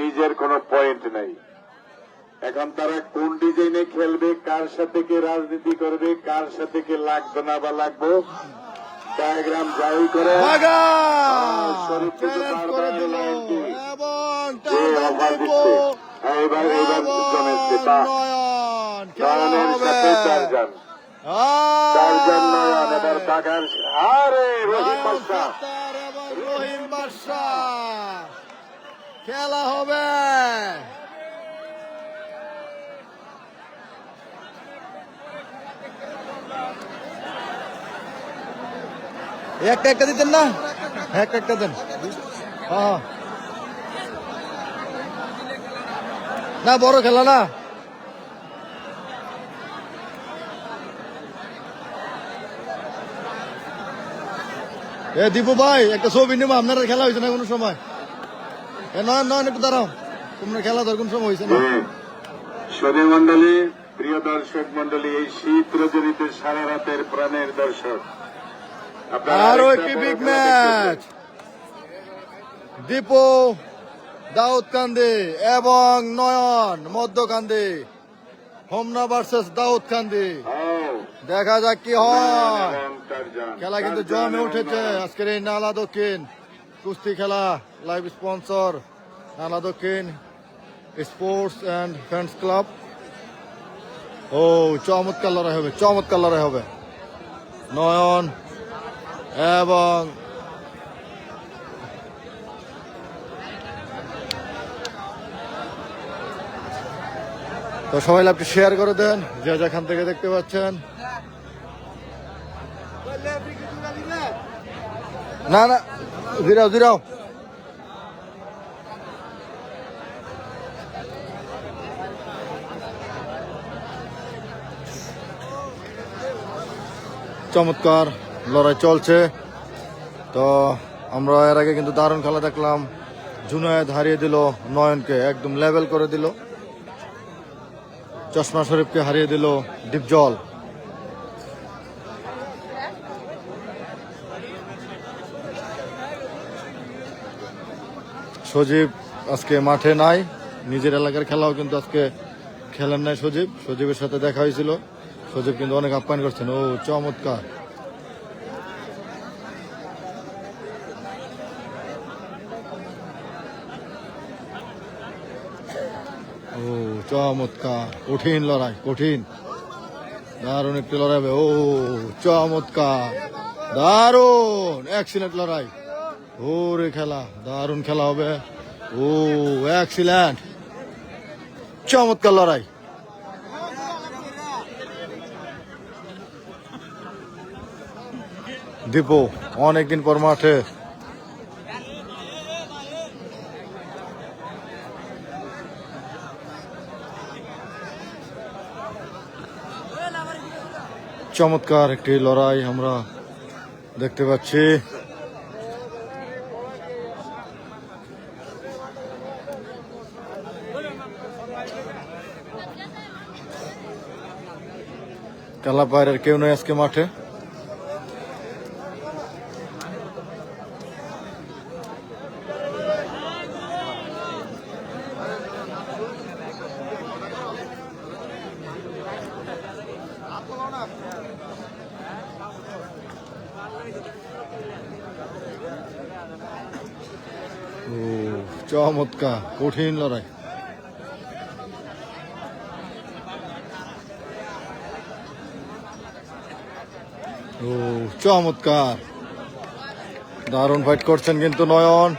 নিজের কোনো পয়েন্ট নাই। এখন তারা কোন ডিজাইনে খেলবে, কার সাথে কে রাজনীতি করবে, কার সাথে কে লাগবে না বা লাগবো, ডায়াগ্রাম যাই করে নয়নের সাথে চারজন নয়ন, এবার বাঘার আরে রহিম বাদশা, খেলা হবে। একটা দিতেন না, একটা দেন। হ্যাঁ না, বড় খেলা না। এ দীপু ভাই একটা ছবি নেবো, আপনারা খেলা হয়েছে না কোনো সময়? এ নয়ন নয়ন একটু দাঁড়াও, তোমরা খেলা ধর কোন সময় হয়েছে না? সুধী মন্ডলী, প্রিয় দর্শক মন্ডলী, এই শীত রজনীতে সারা রাতের প্রাণের দর্শক, আপনারা আরো আরেকটা একটি বড় বিগ খেলা ম্যাচ, দীপু দাউদকান্দি এবং নয়ন মধ্যকান্দি, হোমনা ভার্সেস দাউদকান্দি। দেখতেছেন। দেখা যাক কি হয়। এবং টারজান। খেলা কিন্তু টারজান জমে এবং উঠেছে নয়ন। আজকের এই নালা দক্ষিণ কুস্তি খেলা। লাইভ স্পন্সর নালা দক্ষিণ স্পোর্টস অ্যান্ড ফ্রেন্ডস ক্লাব। ও চমৎকার লড়াই হবে, চমৎকার লড়াই হবে। নয়ন এবং তো সবাই লাইভটি শেয়ার করে দেন যে যেখান থেকে দেখতে পাচ্ছেন। না না, জিরাও জিরাও। চমৎকার লড়াই চলছে। তো আমরা এর আগে কিন্তু দারুণ খেলা দেখলাম। জুনায়েদ হারিয়ে দিল নয়নকে, একদম লেভেল করে দিল। চশমা শরীফকে হারিয়ে দিল ডিপজল। সজীব আজকে মাঠে নাই, নিজের এলাকার খেলাও কিন্তু আজকে খেলেন নাই সজীব। সজীবের সাথে দেখা হয়েছিল, সজীব কিন্তু অনেক আপ্যায়ন করছেন। ও চমৎকার, ও চমৎকার, কঠিন লড়াই, কঠিন দারুণ একটি লড়াই হবে। ও চমৎকার, দারুণ এক্সিলেন্ট লড়াই। ওরে খেলা, দারুণ খেলা হবে। ও এক্সিলেন্ট, চমৎকার লড়াই। দীপু অনেকদিন পর মাঠে। চমৎকার একটি লড়াই আমরা দেখতে পাচ্ছি। খেলা বাইরের কেউ নেই আজকে মাঠে। ও চমৎকার, কঠিন লড়াই। ও চমৎকার, দারুণ ফাইট করছেন কিন্তু নয়ন।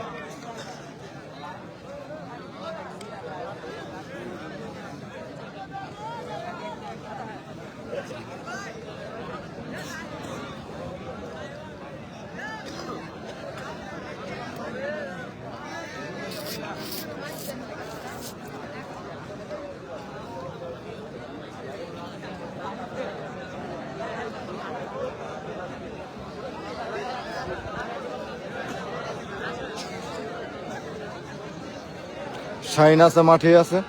শাইন আছে, মাঠে আছে।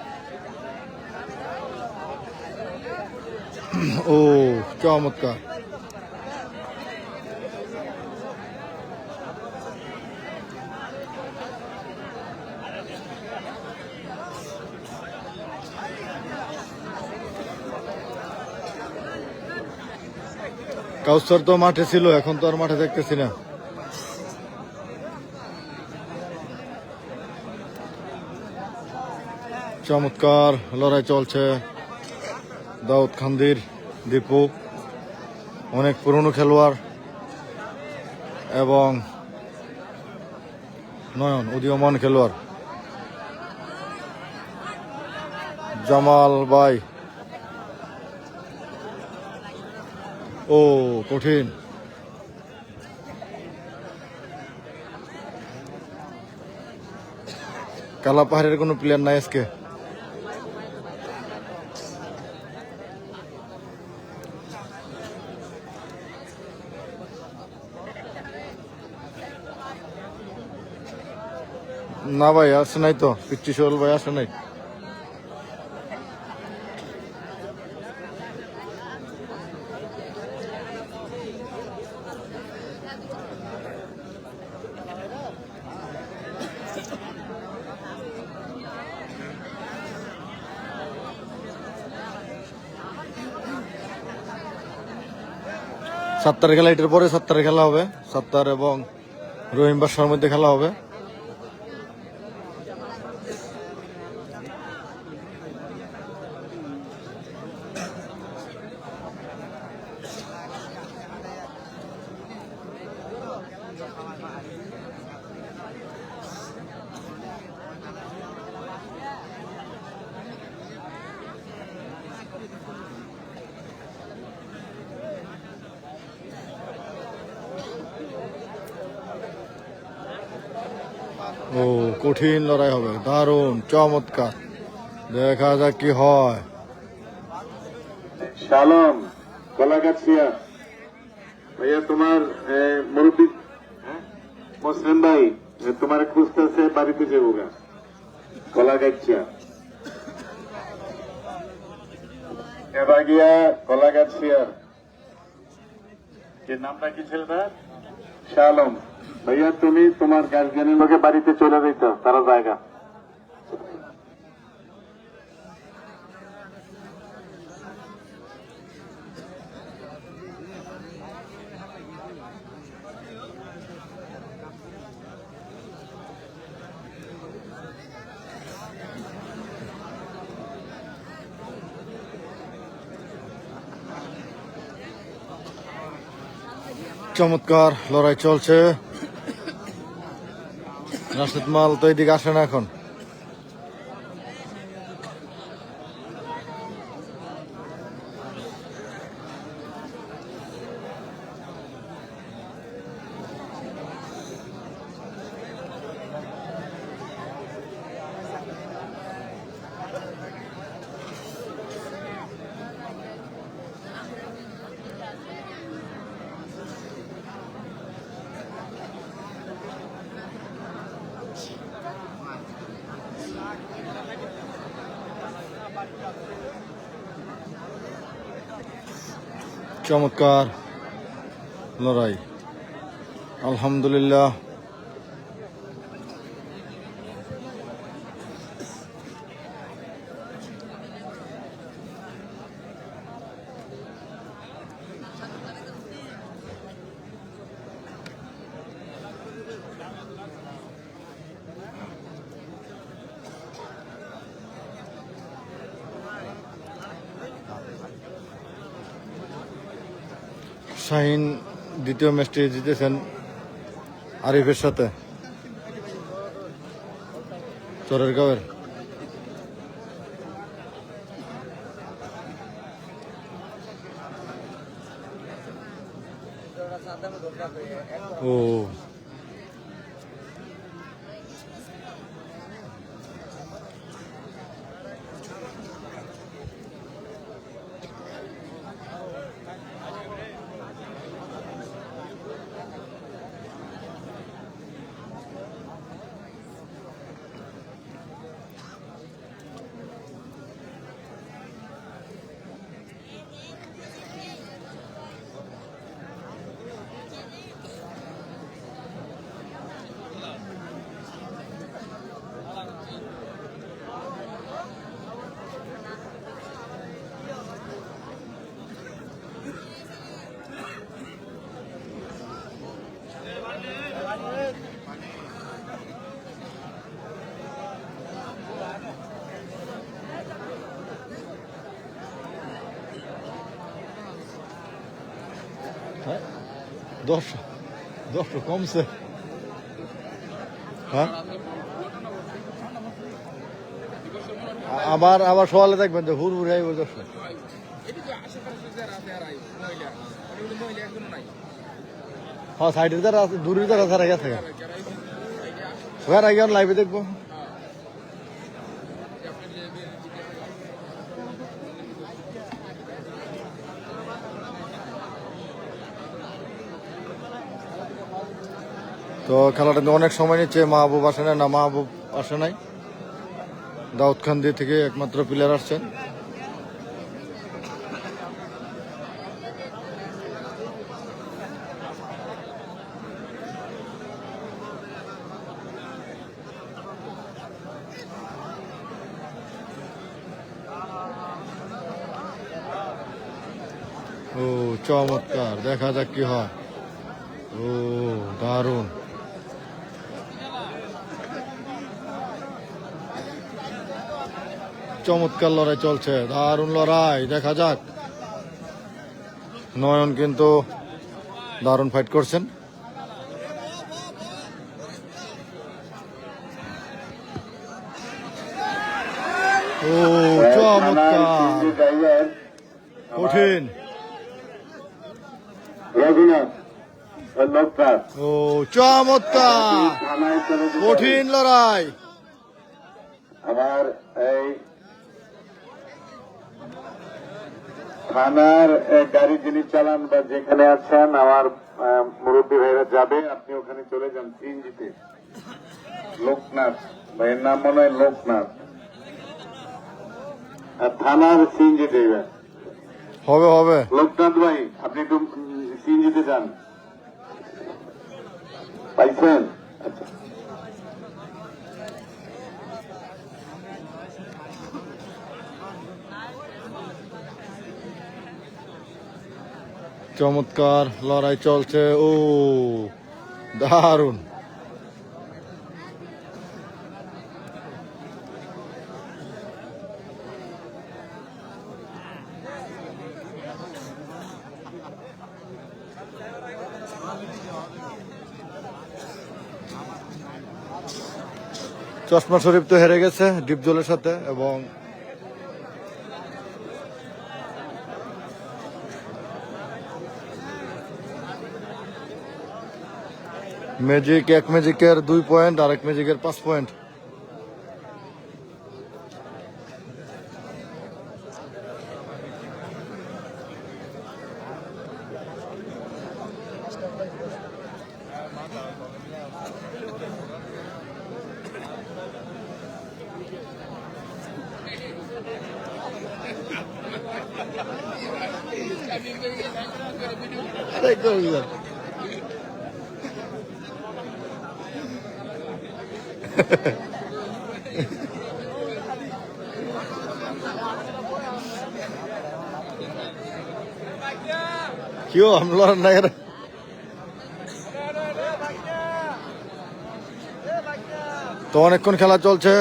ও চমৎকার, কাউসার তো মাঠে ছিল, এখন তো আর মাঠে দেখতেছি না। চমৎকার লড়াই চলছে। দাউদকান্দির দীপু অনেক পুরনো খেলোয়াড় এবং নয়ন উদীয়মান খেলোয়াড়। জামাল ভাই, ও কঠিন, কালা পাহাড়ের কোনো প্লেয়ার নাই আজকে। না ভাই আসে নাই তো, পিচ্ছি সোহেল ভাই আসে নাই। সাত্তার খেলা, এটার পরে সাত্তারের খেলা হবে, সাত্তার এবং রহিম বাদশার মধ্যে খেলা হবে। ও কঠিন লড়াই হবে, দারুণ চমৎকার, দেখা যাক কি হয়। শালম কলাগাছিয়া ভাইয়া, তোমার মুরব্বী মুসলিম ভাই তোমার খুঁজতেছে, বাড়িতে যাবো গা। কলাগাছিয়া এবার গিয়া কলাগাছিয়া, যে নামটা কি ছিল না? শালম ভাইয়া, তুমি তোমার গার্জিয়ানের লোকে বাড়িতে চলে যেত, তারা জায়গা। চমৎকার লড়াই চলছে। রাশেদ মাল তো এদিকে আসে না এখন। চমৎকার লড়াই, আলহামদুলিল্লাহ। শাহিন দ্বিতীয় ম্যাচটি জিতেছেন আরিফের সাথে, চরের গাঁয়ের। ও দশটা কমছে, হ্যাঁ। আবার আবার সকালে দেখবেন যে হুড় হুড়ে আইব দর্শক। হ্যাঁ, সাইডের যারা আছে, দূরের যারা সারা গেছে, ওখানে আগে লাইভে দেখবো। তো খেলাটা অনেক সময় নিচ্ছে, মাহবুব আসে না, মাহবুব আসে নাই। দাউদখান্দি থেকে একমাত্র প্লেয়ার আসছেন। ও চমৎকার, দেখা যাক কি হয়। ও দারুণ, চমৎকার লড়াই চলছে, দারুণ লড়াই, দেখা যাক। নয়ন কিন্তু দারুণ ফাইট করছেন। ও চমৎকার, কঠিন। রঘুনাথ লোকনাথ ও চমৎকার, থানায় চলে যেতে হবে। কঠিন লড়াই। আমার এই থানার গাড়ি যিনি চালান বা যেখানে আছেন আমার মুরব্বী ভাইরা যাবে, আপনি ওখানে চলে যান সিএনজিতে। লোকনাথ ভাইয়ের নাম মনে হয় লোকনাথ, আর থানার সিএনজি ড্রাইভার হবে হবে। লোকনাথ ভাই, আপনি একটু সিএনজিতে যান। পাইছেন? আচ্ছা, চমৎকার লড়াই চলছে। ও দারুণ, চশমা শরীফ তো হেরে গেছে ডিপজলের সাথে, এবং ম্যাজিক, এক ম্যাজিকের 2 পয়েন্ট, আরেক ম্যাজিকের 5 পয়েন্ট। क्यों हम लोग नहीं रहे? তো অনেকক্ষণ খেলা চলছে।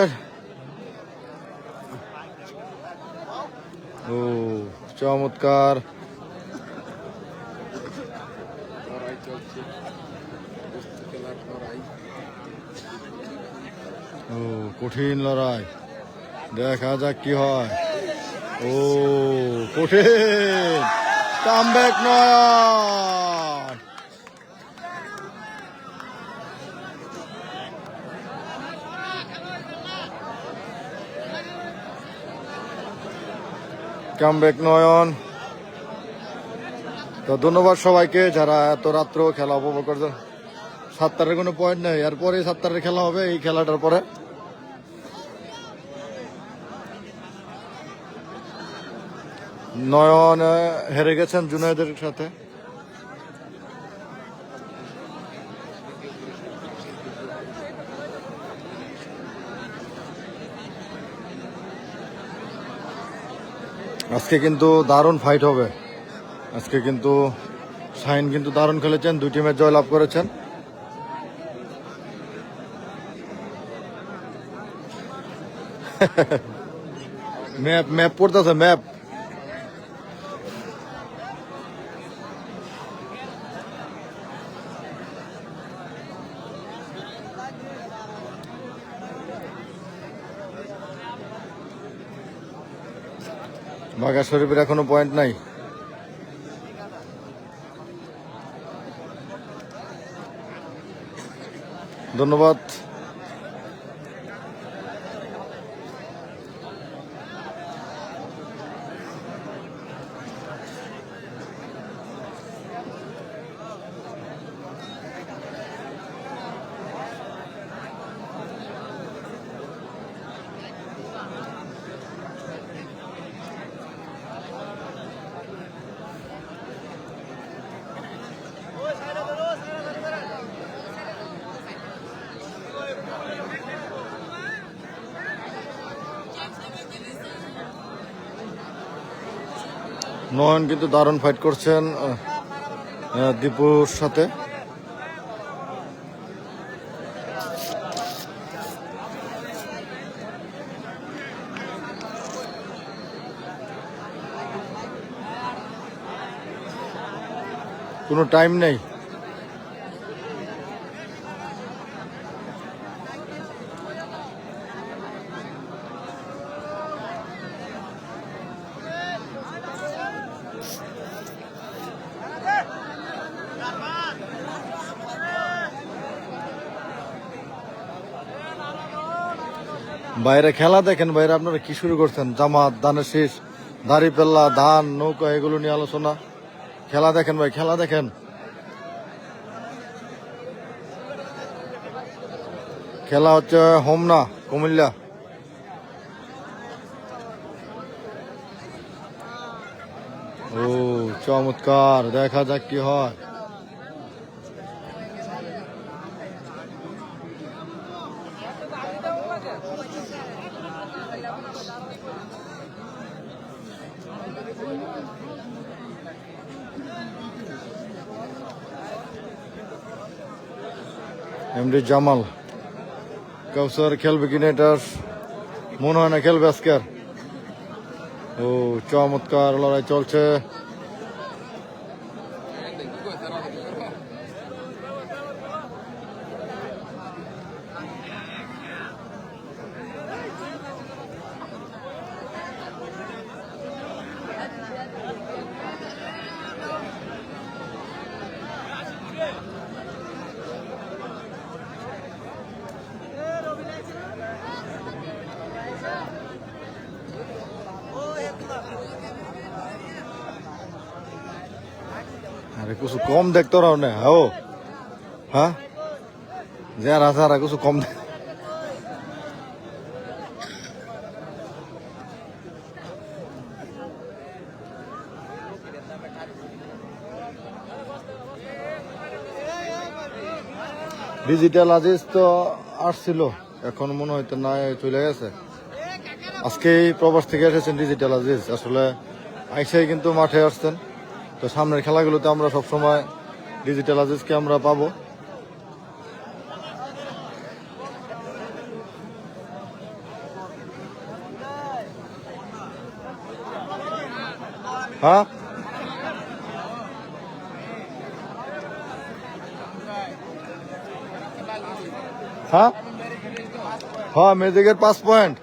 ও চমৎকার, ও কঠিন লড়াই, দেখা যাক কি হয়। ও কঠিন, কামব্যাক নয়ন। কামব্যাক নয়ন। তো ধন্যবাদ সবাইকে যারা এত রাত্র খেলা উপভোগ করছেন। 7টার কোনো পয়েন্ট নেই, এরপরে 7টার খেলা হবে, এই খেলাটার পরে। নয়ন হেরে গেছেন জুনায়েদের সাথে। আজকে কিন্তু দারুণ ফাইট হবে। আজকে কিন্তু শাহিন কিন্তু দারুণ খেলেছেন, 2 টিমের জয়লাভ করেছেন। ম্যাপ ম্যাপ পড়তেছে, ম্যাপ। বাঘা শরীফের এখনো পয়েন্ট নাই। ধন্যবাদ। নয়ন কিন্তু দারুণ ফাইট করছেন দীপুর সাথে। কোনো টাইম নেই। বাইরে খেলা দেখেন, বাইরে আপনারা কি শুরু করছেন? জামাত, ধানের শীষ, দাড়িপাল্লা, ধান, নৌকা এগুলো নিয়ে আলোচনা। খেলা দেখেন ভাই, খেলা দেখেন। খেলা হচ্ছে হোমনা কুমিল্লা। ও চমৎকার, দেখা যাক কি হয়। এমডি জামাল, কাউসার খেলবে কিনা এটা মনে হয় না খেলবে আজকে আর। ও চমৎকার লড়াই চলছে। अरे कुछ कम देखते रहो ने हो, हाँ जरा सारा कुछ कम ডিজিটাল আজিজ তো আসছিল, এখন মনে হয়তো না চলে গেছে। আজকেই প্রবাস থেকে এসেছেন ডিজিটাল আজিজ। আসলে আইসাই কিন্তু মাঠে আসছেন। তো সামনের খেলাগুলোতে আমরা সবসময় ডিজিটাল আজিজকে আমরা পাবো। হ্যাঁ হ্যাঁ হ্যাঁ ম্যাজিকের 5 পয়েন্ট।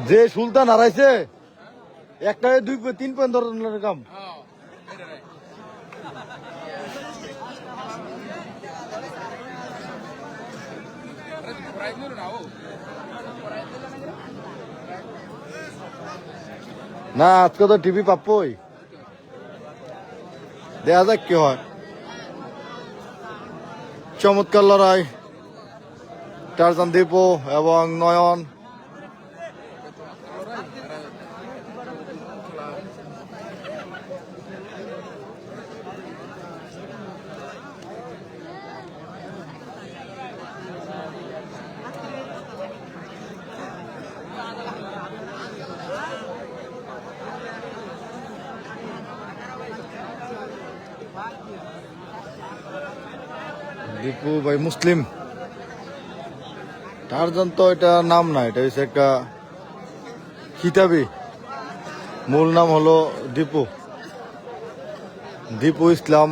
যে সুলতান হারাইছে একটা 2-3 পয়েন্ট ধরনের কাম। না আজকে তো টিভি পাপ্পই, দেখা যাক কি হয়। চমৎকার লড়াই, টারজান দীপু এবং নয়ন। দীপু ভাই মুসলিম, টারজান তো এটা নাম না, এটা হচ্ছে একটা খিতাবি। মূল নাম হলো দীপু, দীপু ইসলাম।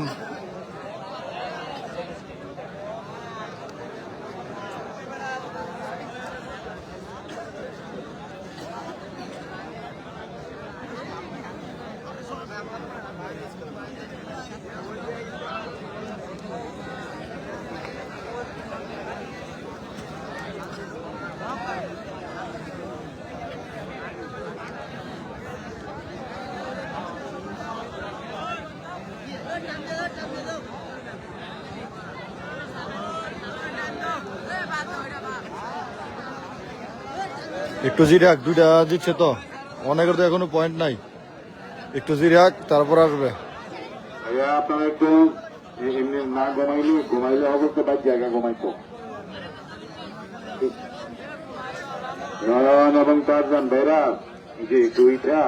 একটু জিরাক, দুইটা জিতছে তো, অনেকের তো এখনো পয়েন্ট নাই। একটু জিরাক তারপর আসবে। ভাইয়া আপনারা একটু এমনি না ঘুমাইলে অবস্থা বাদ জায়গা ঘুমাইতো। নয়ন এবং টারজান ভাইরা জি দুইটা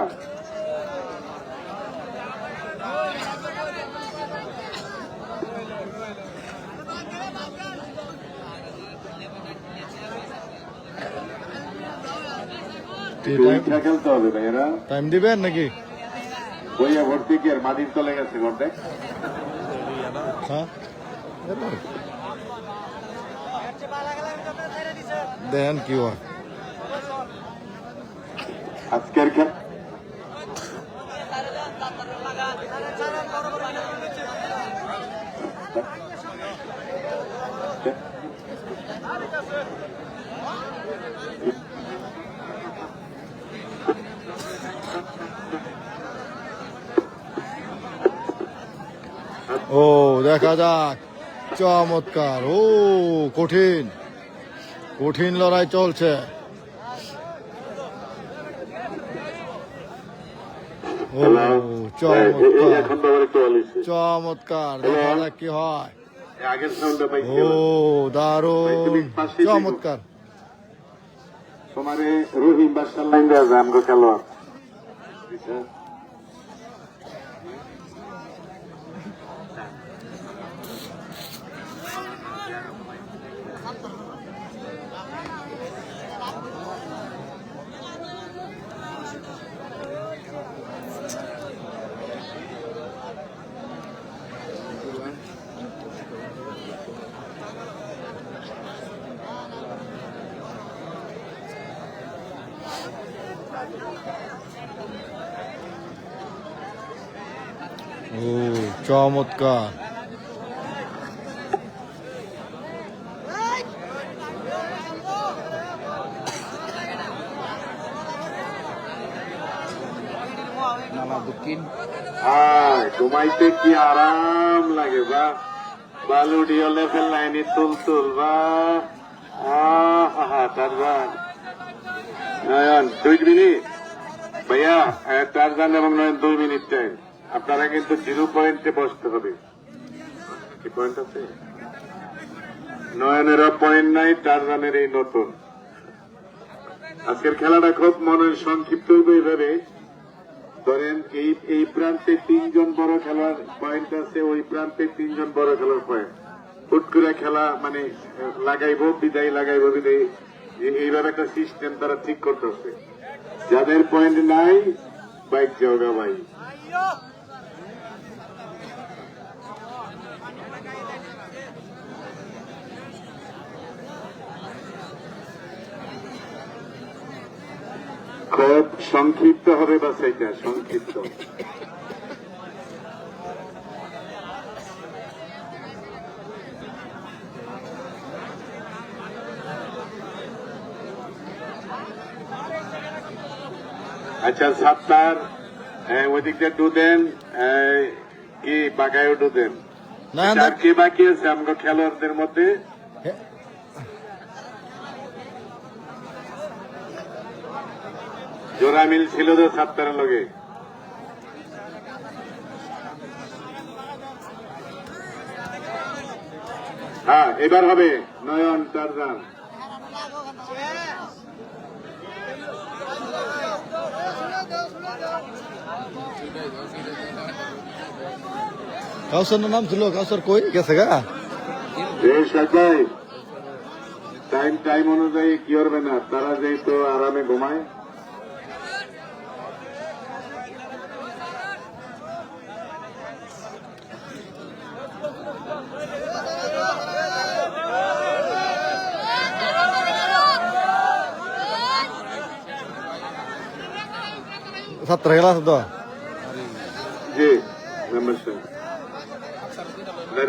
দুইটা খেলতে হবে ভাইরা। টাইম দিবেন নাকি? বইয়া ভর্তি কি আর মাটির তলে গেছে ঘন্টায়। হ্যাঁ দেন কি হয় আজকের খেলা ও দেখা যাক, চমৎকার। ও কঠিন কঠিন লড়াই চলছে। ও চমৎকার চমৎকার, দেখা যাক কি হয়। আগের সাউন্ডটা পাই ও দারুণ চমৎকার। তোমারে রহিম বাদশার লাইন দেওয়া যায় আমগো খেলোয়াড়। ও চমৎকার। ঘুমাইতে কি আরাম লাগে বা বালু ডিওলে ফেললাইনি তুল তুল বা টারজান নয়ন 2 মিনিট ভাইয়া। টারজান এবং নয়ন 2 মিনিট টাইম। আপনারা কিন্তু 0 পয়েন্টে বসতে হবে। কি পয়েন্ট আছে? নয়নেরও পয়েন্ট নাই, টারজানের এই নতুন। আজকের খেলাটা খুব মনের সংক্ষিপ্ত এইভাবে ধরেন এই প্রান্তে 3 জন বড় খেলার পয়েন্ট আছে, ওই প্রান্তে 3 জন বড় খেলার পয়েন্ট। হুট করে খেলা মানে লাগাইবো বিদায় লাগাইবো বিদায়, এইভাবে একটা সিস্টেম তারা ঠিক করতেছে। যাদের পয়েন্ট নাই বাইক যাওগা ভাই। খুব সংক্ষিপ্ত হবে বা সেইটা সংক্ষিপ্ত। আচ্ছা সাত্তার ওইদিক দিয়ে ডুদেন কি বাগায়ও ডুদেন। না আর কে বাকি আছে আমগো খেলোয়াড়দের মধ্যে? জোড়া মিল ছিল তো সাত্তারের লগে। হ্যাঁ এবার হবে নয়ন টারজান। কাউসার নাম ছিল, কাউসার কই গেছে গা? টাইম টাইম অনুযায়ী কি করবে না, তারা যেহেতু আরামে ঘুমায়। ছাত্র খেলা আছে তো জি নমস্কার।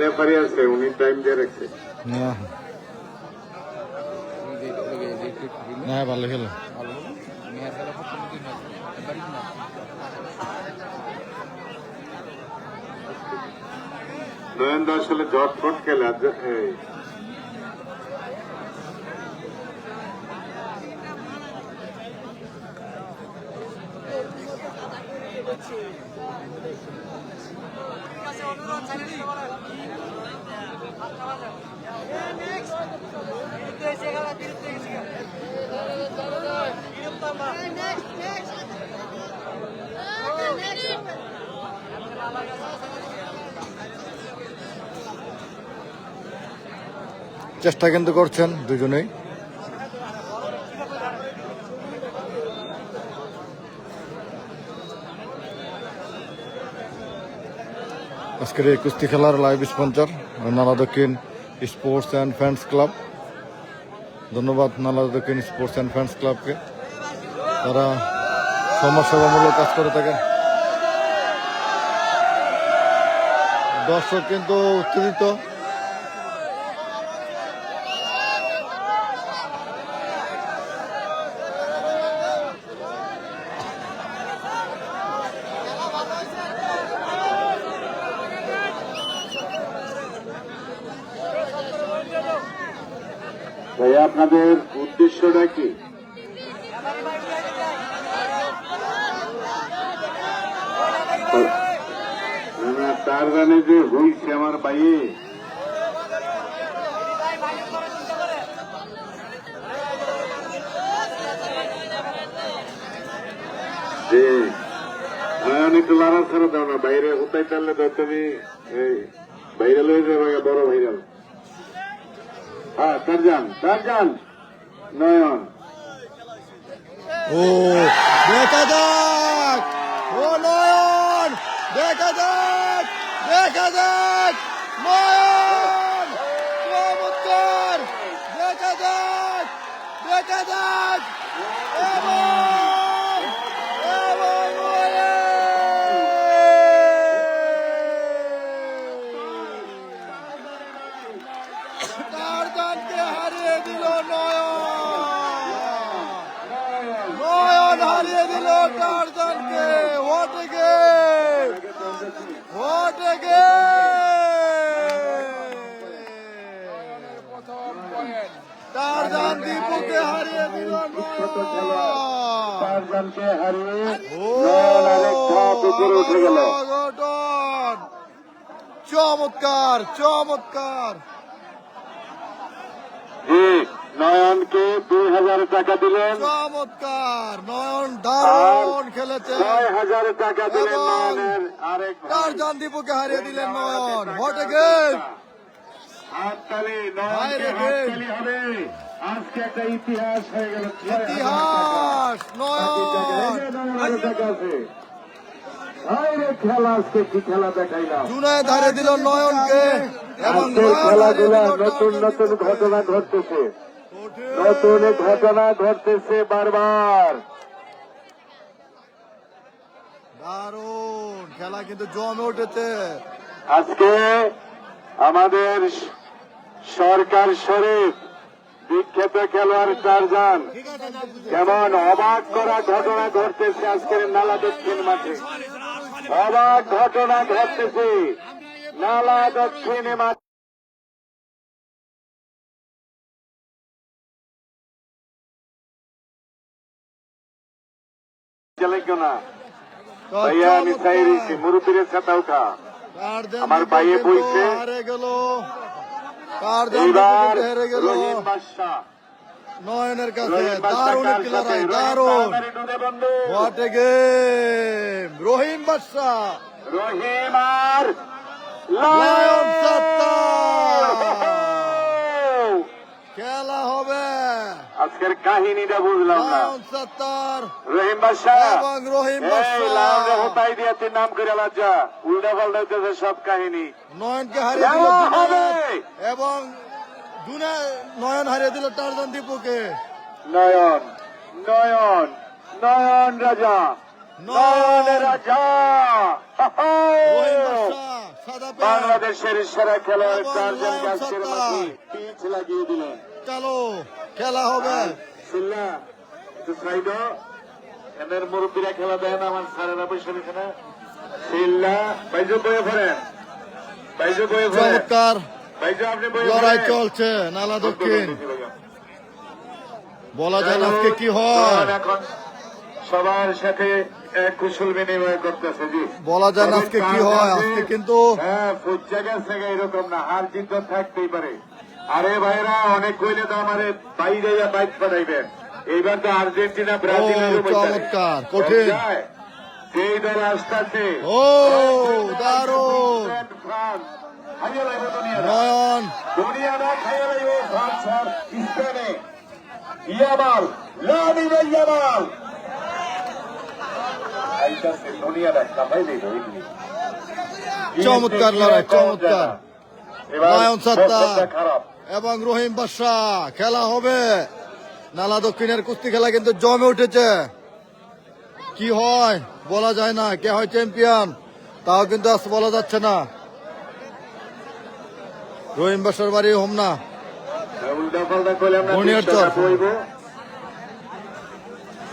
রেফারি আছে, উনি টাইম দিয়ে রাখছে। না ভালো খেলো। নয়ন আসলে ঝটফট খেলা। চেষ্টা কিন্তু করছেন দুজনেই। আজকের এই কুস্তি খেলার লাইভ স্পন্সর নালা দক্ষিণ স্পোর্টস অ্যান্ড ফ্যান্স ক্লাব। ধন্যবাদ নালা দক্ষিণ স্পোর্টস অ্যান্ড ফ্যান্স ক্লাবকে, তারা সমাজসেবামূলক কাজ করে থাকেন। দর্শক কিন্তু উত্তেজিত। ভাইয়া আপনাদের উদ্দেশ্যটা কি? না তার জানে যে হইছে আমার ভাইয়ে যে একটু লড়া ছাড়া দাও না, বাইরে কোথায় টানলে তো তুমি ভাইরাল হয়ে যাবে, বড় ভাইরাল। হ্যাঁ টারজান নয়ন। ও দেখা যাক, ও নয়ন দেখা যাক, দেখা যাক নয়ন, চমৎকার, দেখা যাক, দেখা যাক টারজানকে হারিয়ে দিল নয়ন, নয়ন হারিয়ে দিল টারজানকে। What a game, what a game. Tarzan দীপুকে হারিয়ে দিল টারজানকে হারিয়ে নয়ন আরেক ধাপ উপরে উঠে গেল। নয়ন চমৎকার, চমৎকার। নয়নকে 2000 টাকা দিলেন, চমৎকার, নয়ন দারুণ খেলেছে। 6000 টাকা দিলেন নয়নের আরেক ভাই। টারজান দীপুকে হারিয়ে দিলেন নয়ন। হোয়াট এ গেম, হাততালি, নয়নকে হাততালি হবে। আজকে একটা ইতিহাস হয়ে গেল, ইতিহাস। নয়ন খেলা আজকে কি খেলা দেখাইলাম। জুনায়েদ হারিয়ে দিল নয়নকে এবং আজকের খেলাধুলা নতুন নতুন ঘটনা ঘটতেছে, নতুন ঘটনা ঘটতেছে বারবার। দারুণ খেলা কিন্তু জমে উঠেছে। আজকে আমাদের সরকার শরীফ বিখ্যাত খেলোয়াড় টারজান, কেমন অবাক করা ঘটনা ঘটতেছে আজকের নালা দক্ষিণ মাঠে। অবাক ঘটনা ঘটতেছে নালা দক্ষিণ মাঠে। না ভাইয়া আমি চাইছি মুরুব্বীর সাথে উঠা আমার ভাইয়ে বইছে। হারে গেল এইবার হেরে গেল রহিম বাদশা, নয়নের কাছে। দারুণ একটি লড়াই, দারুণ। What a game. Rahim Badsha, Rahim আর লায়ন সত্তার। খেলা হবে। আজকের কাহিনীটা বুঝলাম না। লায়ন সত্তার রহিম বাদশা এবং রহিম বাদশা হতাই দিয়েছে নাম করে লজ্জা, উল্টা পাল্টা হইতেছে সব কাহিনী। নয়নকে হারিয়ে দিল খেলা হবে। জুনায়েদ এবং নয়ন হারিয়ে দিল টারজান দীপুকে। নয়ন নয়ন নয়ন রাজা, নয়ন রাজা। রহিম বাদশা সাদা প্যান্ট। বাংলাদেশের সেরা খেলোয়াড় এবং টারজান লায়ন গাছের সত্তার। মাঝে পিচ লাগিয়ে দিলেন। চলো খেলা হবে। সিল্লা একটু সাইড এদের মুরব্বীরা খেলা দেয় না, আমার সারেরা বসে রয়েছে না। সিল্লা বাইজো বয়ে ফেরেন, বাইজো বয়ে ফেরেন, চমৎকার বাইজো আপনি বয়ে লড়াই ফেরেন। চলছে নালা দক্ষিণ। বলা যায় না আজকে কি হয়, এখন সবার সাথে এক কুশল বিনিময় করতেছে। জি বলা যায় না আজকে কি হয়। আজকে কিন্তু হ্যাঁ ফুচা গেছে এরকম না, হার জিত থাকতেই পারে। আরে ভাইরা অনেক কইলে তো আমার বাইরে বাইক পাঠাইবেন। এইবার তো আর্জেন্টিনা ব্রাজিলের চমৎকার, কঠিন। সেই দল আসতেছে ও দারুণ। ফ্রান্স খাইয়ে লাইব দুনিয়া নয়ন দুনিয়াটা খাইয়ে লাইব ফ্রান্সের স্পেনে ইয়ামাল লামিনে ইয়ামাল আইতাছে দুনিয়াটা কামাই লাইব এগুলি চমৎকার লড়াই, চমৎকার। নয়ন সত্তার খারাপ এবং রহিম বাদশাহ খেলা হবে। নালা দক্ষিণের কুস্তি খেলা কিন্তু জমে উঠেছে। কি হয় বলা যায় না, কে হয় চ্যাম্পিয়ন তাও কিন্তু আজ বলা যাচ্ছে না। রহিম বাদশার বাড়ি হোমনা, উল্টা পাল্টা করলে আমরা মনিয়ার চর। বিশ্বকাপ হইব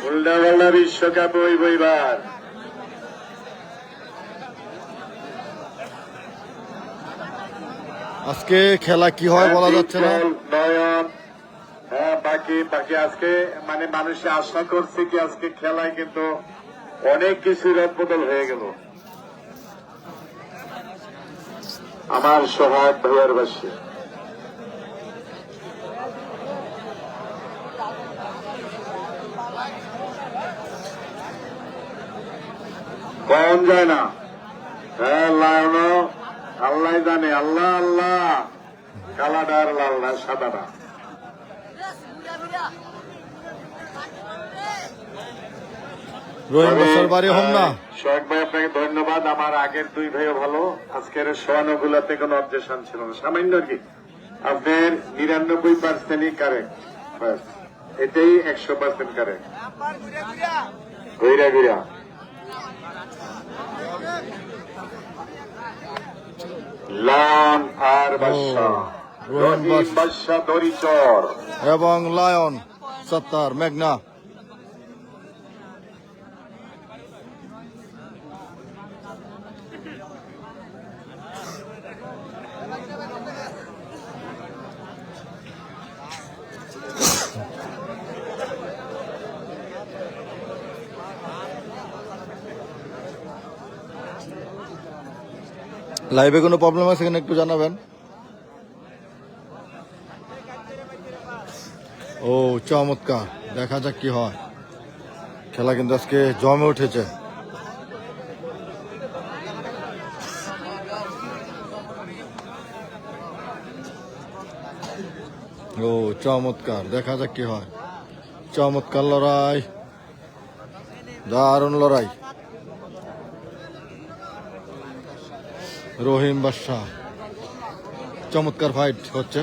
উল্টা পাল্টা বিশ্বকাপ হইব এবার আজকে খেলা কি হয় বলা যাচ্ছে না। নয়ন হ্যাঁ বাকি বাকি আজকে মানে মানুষে আশা করছে কি আজকে খেলায় কিন্তু অনেক কিছু রদবদল হয়ে গেল আমার সহায়ক ভাইয়ার বাসী কম যায় না হ্যাঁ লায়নো আল্লাহ জানে আল্লাহ আল্লাহ কালাডা আর লাল না সাদাটা রহিম বাদশার বাড়ি হোমনা। সোহাগ ভাই আপনাকে ধন্যবাদ আমার আগের দুই ভাইও ভালো আজকের সোয়ানোগুলাতে কোনো অবজেকশন ছিল না সামান্য আর কি আপনার 99%ই কারেক্ট এটাই 100% কারেক্ট ঘুরা ঘুরা লান আর বাদশাহ রহিম বাদশাহ দড়িচর এবং লায়ন সত্তার মেঘনা। লাইভে কোনো প্রবলেম আছে কিনা একটু জানাবেন। ও চমৎকার, দেখা যাক কি হয়। খেলা কিন্তু আজকে জমে উঠেছে। ও চমৎকার, দেখা যাক কি হয়। চমৎকার লড়াই, দারুণ লড়াই। রহিম বাদশাহ চমৎকার ফাইট হচ্ছে।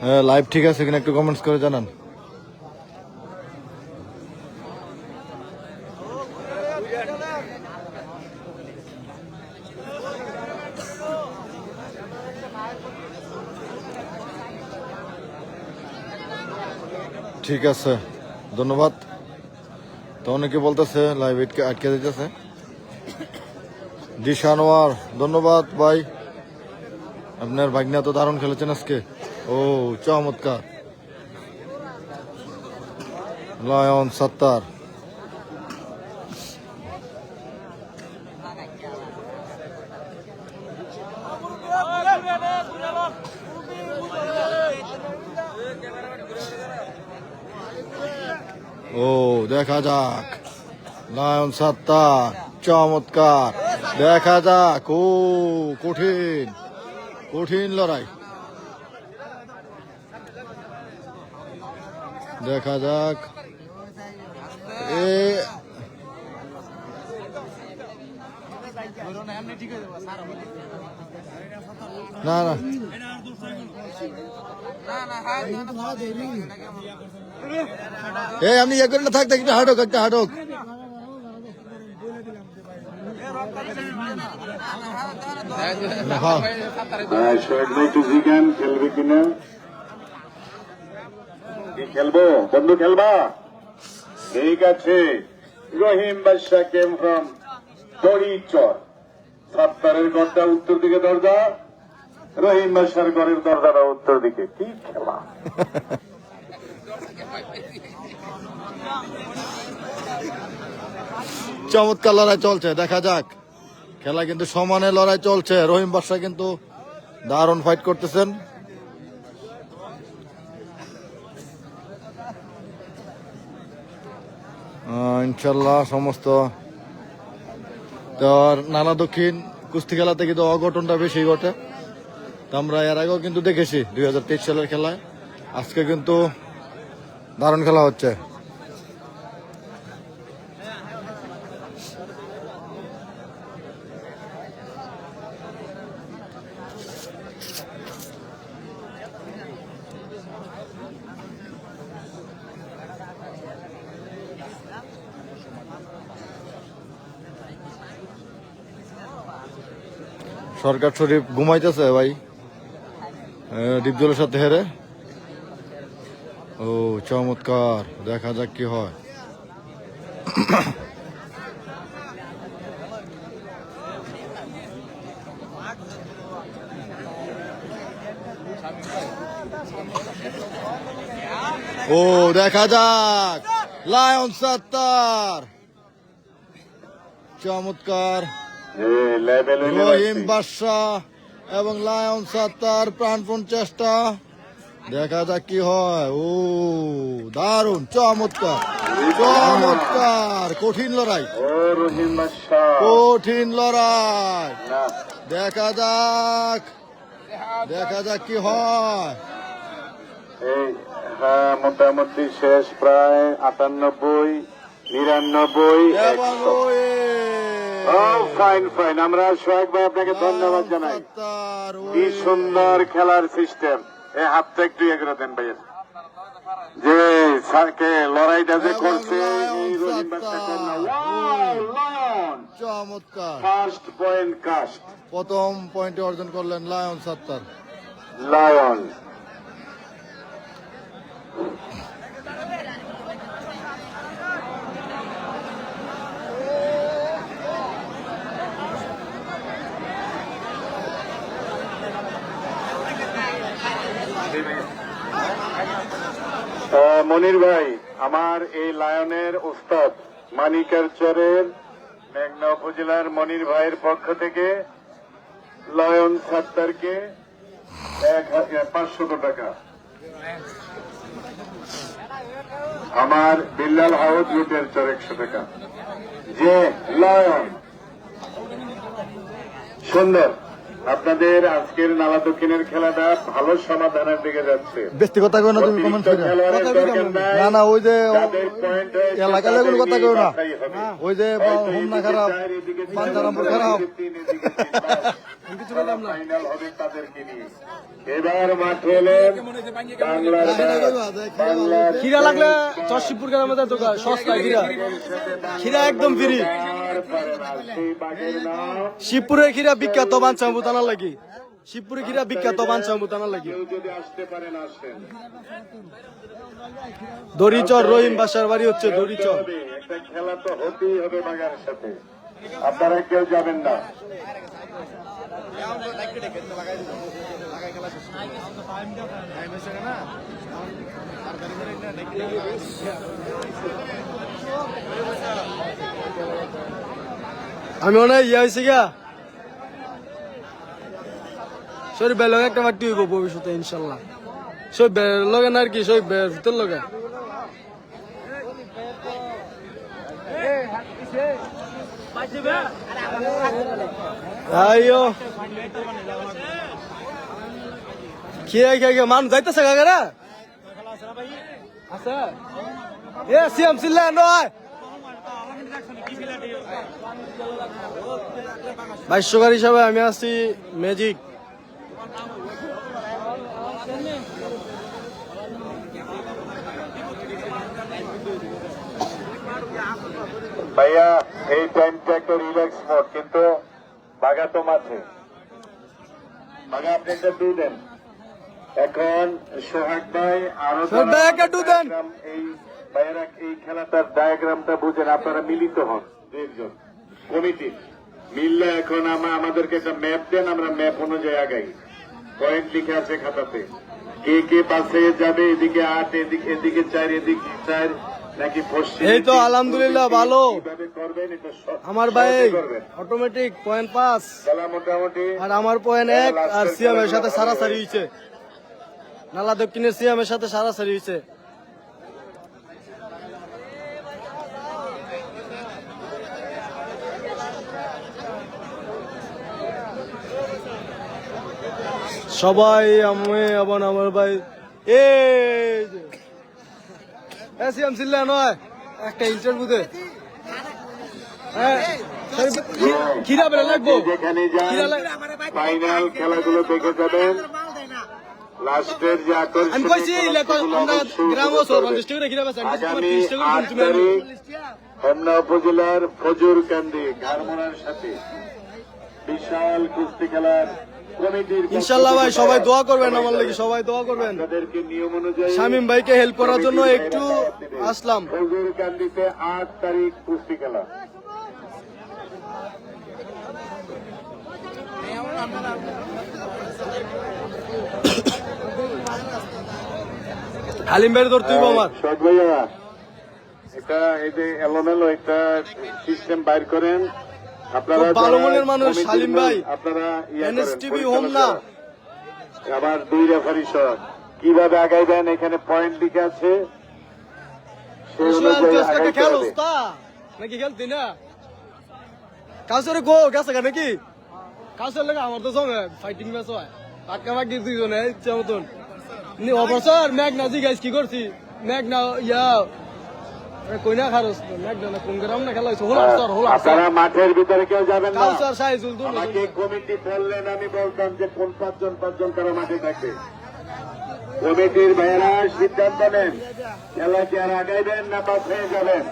হ্যাঁ লাইভ ঠিক আছে কিনা একটু কমেন্টস করে জানান। ঠিক আছে, ধন্যবাদ। তো অনেকে বলতেছে লাইভ আটকে দিতেছে। দিশানোয়ার ধন্যবাদ ভাই, আপনার ভাগ্না তো দারুণ খেলেছেন আজকে। ও চমৎকার, লায়ন সত্তার। ও দেখা যাক, লায়ন সত্তার চমৎকার, দেখা যাক। ও কঠিন কঠিন লড়াই, দেখা যাক। এ না না এই আপনি ইয়ে করে না থাকতে একটা হাঁটক, একটা হাঁটক। সোহেগ ভাই একটু জিজ্ঞান খেলবে কিনা, কি খেলবো বন্ধু, খেলবা? ঠিক আছে। রহিম বাদশাহ কেম ফ্রম দড়িচর। সত্তরের ঘরটা উত্তর দিকে দরজা, রহিম বাদশার ঘরের দরজাটা উত্তর দিকে। কি খেলা! চমৎকার লড়াই চলছে, দেখা যাক। খেলা কিন্তু সমানে লড়াই চলছে। রহিম বাদশাহ কিন্তু দারুণ ফাইট করতেছেন। ইনশাল্লাহ সমস্ত তো নানা দক্ষিণ কুস্তি খেলাতে কিন্তু অঘটনটা বেশি ঘটে। তো আমরা এর আগেও কিন্তু দেখেছি 2023 সালের খেলায়। আজকে কিন্তু দারুণ খেলা হচ্ছে। সরকার শরীফ ঘুমাইতেছে ভাই ডিপজলের সাথে হেরে। ও চমৎকার, দেখা যাক কি হয়। ও দেখা যাক লায়ন সত্তার, চমৎকার রহিম বাদশাহ এবং লায়ন সত্তার প্রাণপণ চেষ্টা, দেখা যাক কি হয়। ও দারুণ, চমৎকার চমৎকার, কঠিন লড়াই কঠিন লড়াই, দেখা যাক কি হয়। মোটামুটি শেষ প্রায় 98, 99, ফাইন ফাইন। আমরা সোহাগ ভাই আপনাকে ধন্যবাদ জানাই। কি সুন্দর খেলার সিস্টেম। এই হাতটা একটু ইয়ে করে দেন ভাইয়ের, যে স্যারকে লড়াইটা যে করছে চমৎকার ফার্স্ট পয়েন্ট কাস্ট, প্রথম পয়েন্ট অর্জন করলেন লায়ন সত্তার। লায়ন মনির ভাই, আমার এই লায়নের উস্তাদ মানিকের চরের মেঘনা উপজেলার মনির ভাইয়ের পক্ষ থেকে লায়ন সত্তারকে 500 টাকা, আমার বিল্লাল হাউদ রুটের চর 100 টাকা। যে লায়ন সুন্দর, আপনাদের আজকের নালা দক্ষিণের খেলাটা ভালো সমাধানের দিকে যাচ্ছে। ব্যক্তিগত কথা তুমি কমেন্ট করে না না, ওই যে এলাকা লেগুলো কথা কেউ না, ওই যে হোমনা খারাপ, পাঞ্জারামপুর খারাপ। ফাইনাল হবে তাদেরকে নিয়ে। এবার মাঠে এলেন বাংলার খিরা লাগলে চরশিবপুর গ্রামের মধ্যে দোকান সস্তা খিরা একদম ফ্রি। শিবপুরের খিরা বিখ্যাত বাঞ্চামুত আনার লাগি, শিবপুরের খিরা বিখ্যাত বাঞ্চামুত আনার লাগি। যদি আসতে পারেন আসেন। দড়িচর রহিম বাসার বাড়ি হচ্ছে দড়িচর। একটা খেলা তো হতেই হবে বাগানের সাথে, আপনারা কেউ যাবেন না। আমি মনে হয় ইয়ে হয়েছি গা শরীর বের লগে একটা পার্টি হইব ভবিষ্যতে ইনশাল্লাহ। সব বের লগে না আর কি, সব বের ভিতর লগে আইও খেয়ে মানুষ যাইতেছে কাকারা আছে এ সিএম সিল্লা নয় 2200 হিসাবে আমি আছি ম্যাজিক। ভাইয়া এই টাইমটা একটা রিল্যাক্স মোড, কিন্তু বাঘা তো মাঠে। বাঘা আপনি একটা ডু দেন এখন। সোহাগ ভাই আরো এই ভাইয়েরা এই খেলাটার ডায়াগ্রামটা বুঝেন, আপনারা মিলিত হন দুইজন কমিটি মিললে। এখন আমাদেরকে একটা ম্যাপ দেন, আমরা ম্যাপ অনুযায়ী আগাই। পয়েন্ট লিখে আছে খাতাতে, কে কে পাশে যাবে, এদিকে 8, এদিকে 4, এদিকে 4 নাকি পশ্চিম। এই তো আলহামদুলিল্লাহ ভালো আমার ভাই অটোমেটিক পয়েন্ট 5 মোটামুটি, আর আমার পয়েন্ট 1 আর সিএম এর সাথে সারাসারি হয়েছে। নালা দক্ষিণের সিএম এর সাথে সারাসারি হয়েছে। সবাই আমি এবং আমার ভাই এসিএম ছিল নয় একটা ইন্টারভিউতে খিরা বেড়ে লাগবো যেখানে যান ফাইনাল খেলাগুলো দেখে যাবেন। লাস্টের যে আমি কইছি আমরা গ্রাম আগামী 8 তারিখ হোমনা উপজেলার ফজুরকান্দি ঘাড়মোড়ার সাথে বিশাল কুস্তি খেলার কমিটির ইনশাল্লাহ ভাই সবাই দোয়া করবেন আমার লাগি, সবাই দোয়া করবেন। তাদেরকে নিয়ম অনুযায়ী শামীম ভাইকে হেল্প করার জন্য একটু আসলাম। ফজুরকান্দিতে 8 তারিখ কুস্তি খেলা। হালিম ভাই ধরতে হইব আমার। শখ ভাইয়া এটা এই যে এলোমেলো একটা সিস্টেম বাইর করেন আপনারা, খুব ভালো যারা মনের মানুষ কমিটির হালিম ভাই। আপনারা NSTV হোমনা। আবার 2 রেফারি সহ কিভাবে আগাইবেন এখানে পয়েন্ট লিখে আছে সেই অনুযায়ী আগাইতে খেলো হবে। নাকি খেলতি না কাউসারে গো গেছে নাকি কাউসার লাগে আমার তো সঙ্গে ফাইটিং ম্যাচ হয় পাক্কা পাক্কি দুইজনে ইচ্ছা মতন অবসর মেঘনা জি গাইস কি করছি মেঘনা ইয়া কইনা খারস মেঘনা না কোন গ্রাম না খেলা হইছে হোলা স্যার হোলা আপনারা মাঠের ভিতরে কেউ যাবেন না। কাউসার সাইজুল দুন আমাকে কমিটি বললেন, আমি বলতাম যে কোন পাঁচজন তারা মাঠে থাকবে। কমিটির ভাইয়েরা সিদ্ধান্ত নেন খেলা কি আর আগাইবেন না পাস হয়ে যাবেন।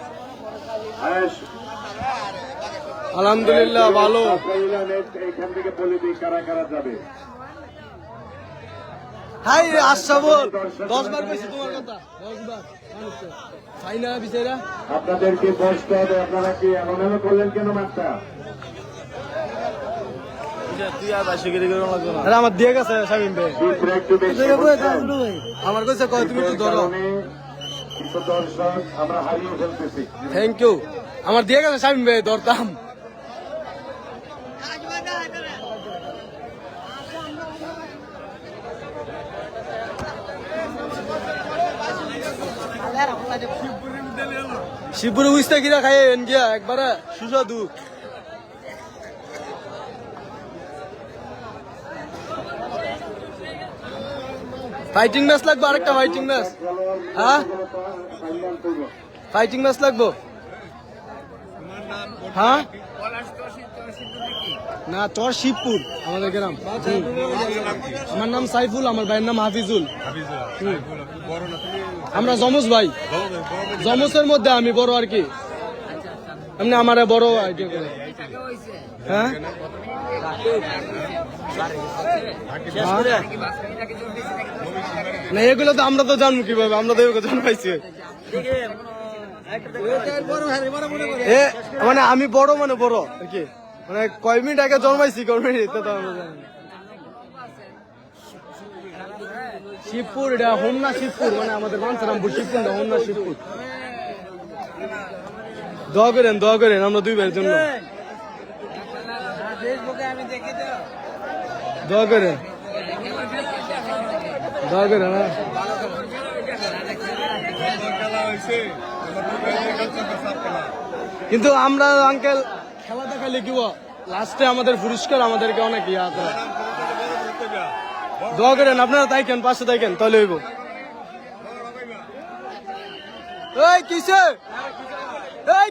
আলহামদুলিল্লাহ ভালো। এখান থেকে বলে দিই কারা কারা যাবে। হাই আশা বল 10 বার কইছি তোমার কথা 10 বার মানুষে ফাইনা বিচারা আপনাদেরকে বসতে হবে। আপনারা কি এমন করলেন কেন মাঠটা? আরে আমার দিয়ে গেছে শামিম ভাই চিত্র একটু বেশি করছেন। আমার কাছে কয় তুমি একটু ধরো। কারণে কিছু দর্শক আমরা হারিয়ে ফেলতেছি। থ্যাংক ইউ আমার দিয়ে গেছে শামিম ভাই ধরতাম। শিবপুরে উইস্তা কিরা খাই গিয়া একবারে সুস্বাদু। ফাইটিং ম্যাচ লাগবে আরেকটা ফাইটিং ম্যাচ। হ্যাঁ ফাইটিং ম্যাচ লাগবো। হ্যাঁ না তোর শিবপুর আমাদের গ্রাম। আমার নাম সাইফুল, আমার ভাইয়ের নাম হাফিজুল। আমরা জমজ ভাই, জমজের মধ্যে আমি বড় আর কি। এমনি আমার বড় আইডিয়া করে। হ্যাঁ না এগুলো তো আমরা তো জানবো কিভাবে, আমরা তো এগুলো জানবাইছি। মানে আমি বড় মানে বড় আর কি, মানে কয় মিনিট আগে জন্মাইছি কয় মিনিট তো আমরা জানি। শিবপুর এটা হোমনা শিবপুর, মানে আমাদের মানসারামপুর শিবপুর না হোমনা শিবপুর। দোয়া করেন আমরা দুই ভাইয়ের জন্য দোয়া করেন না। কিন্তু আমরা আঙ্কেল খেলা দেখালে কি লাস্টে আমাদের পুরস্কার আমাদেরকে অনেক ইয়া করে। দোয়া করেন আপনারা তাইকেন পাশে তাইকেন তাহলে হইব। এই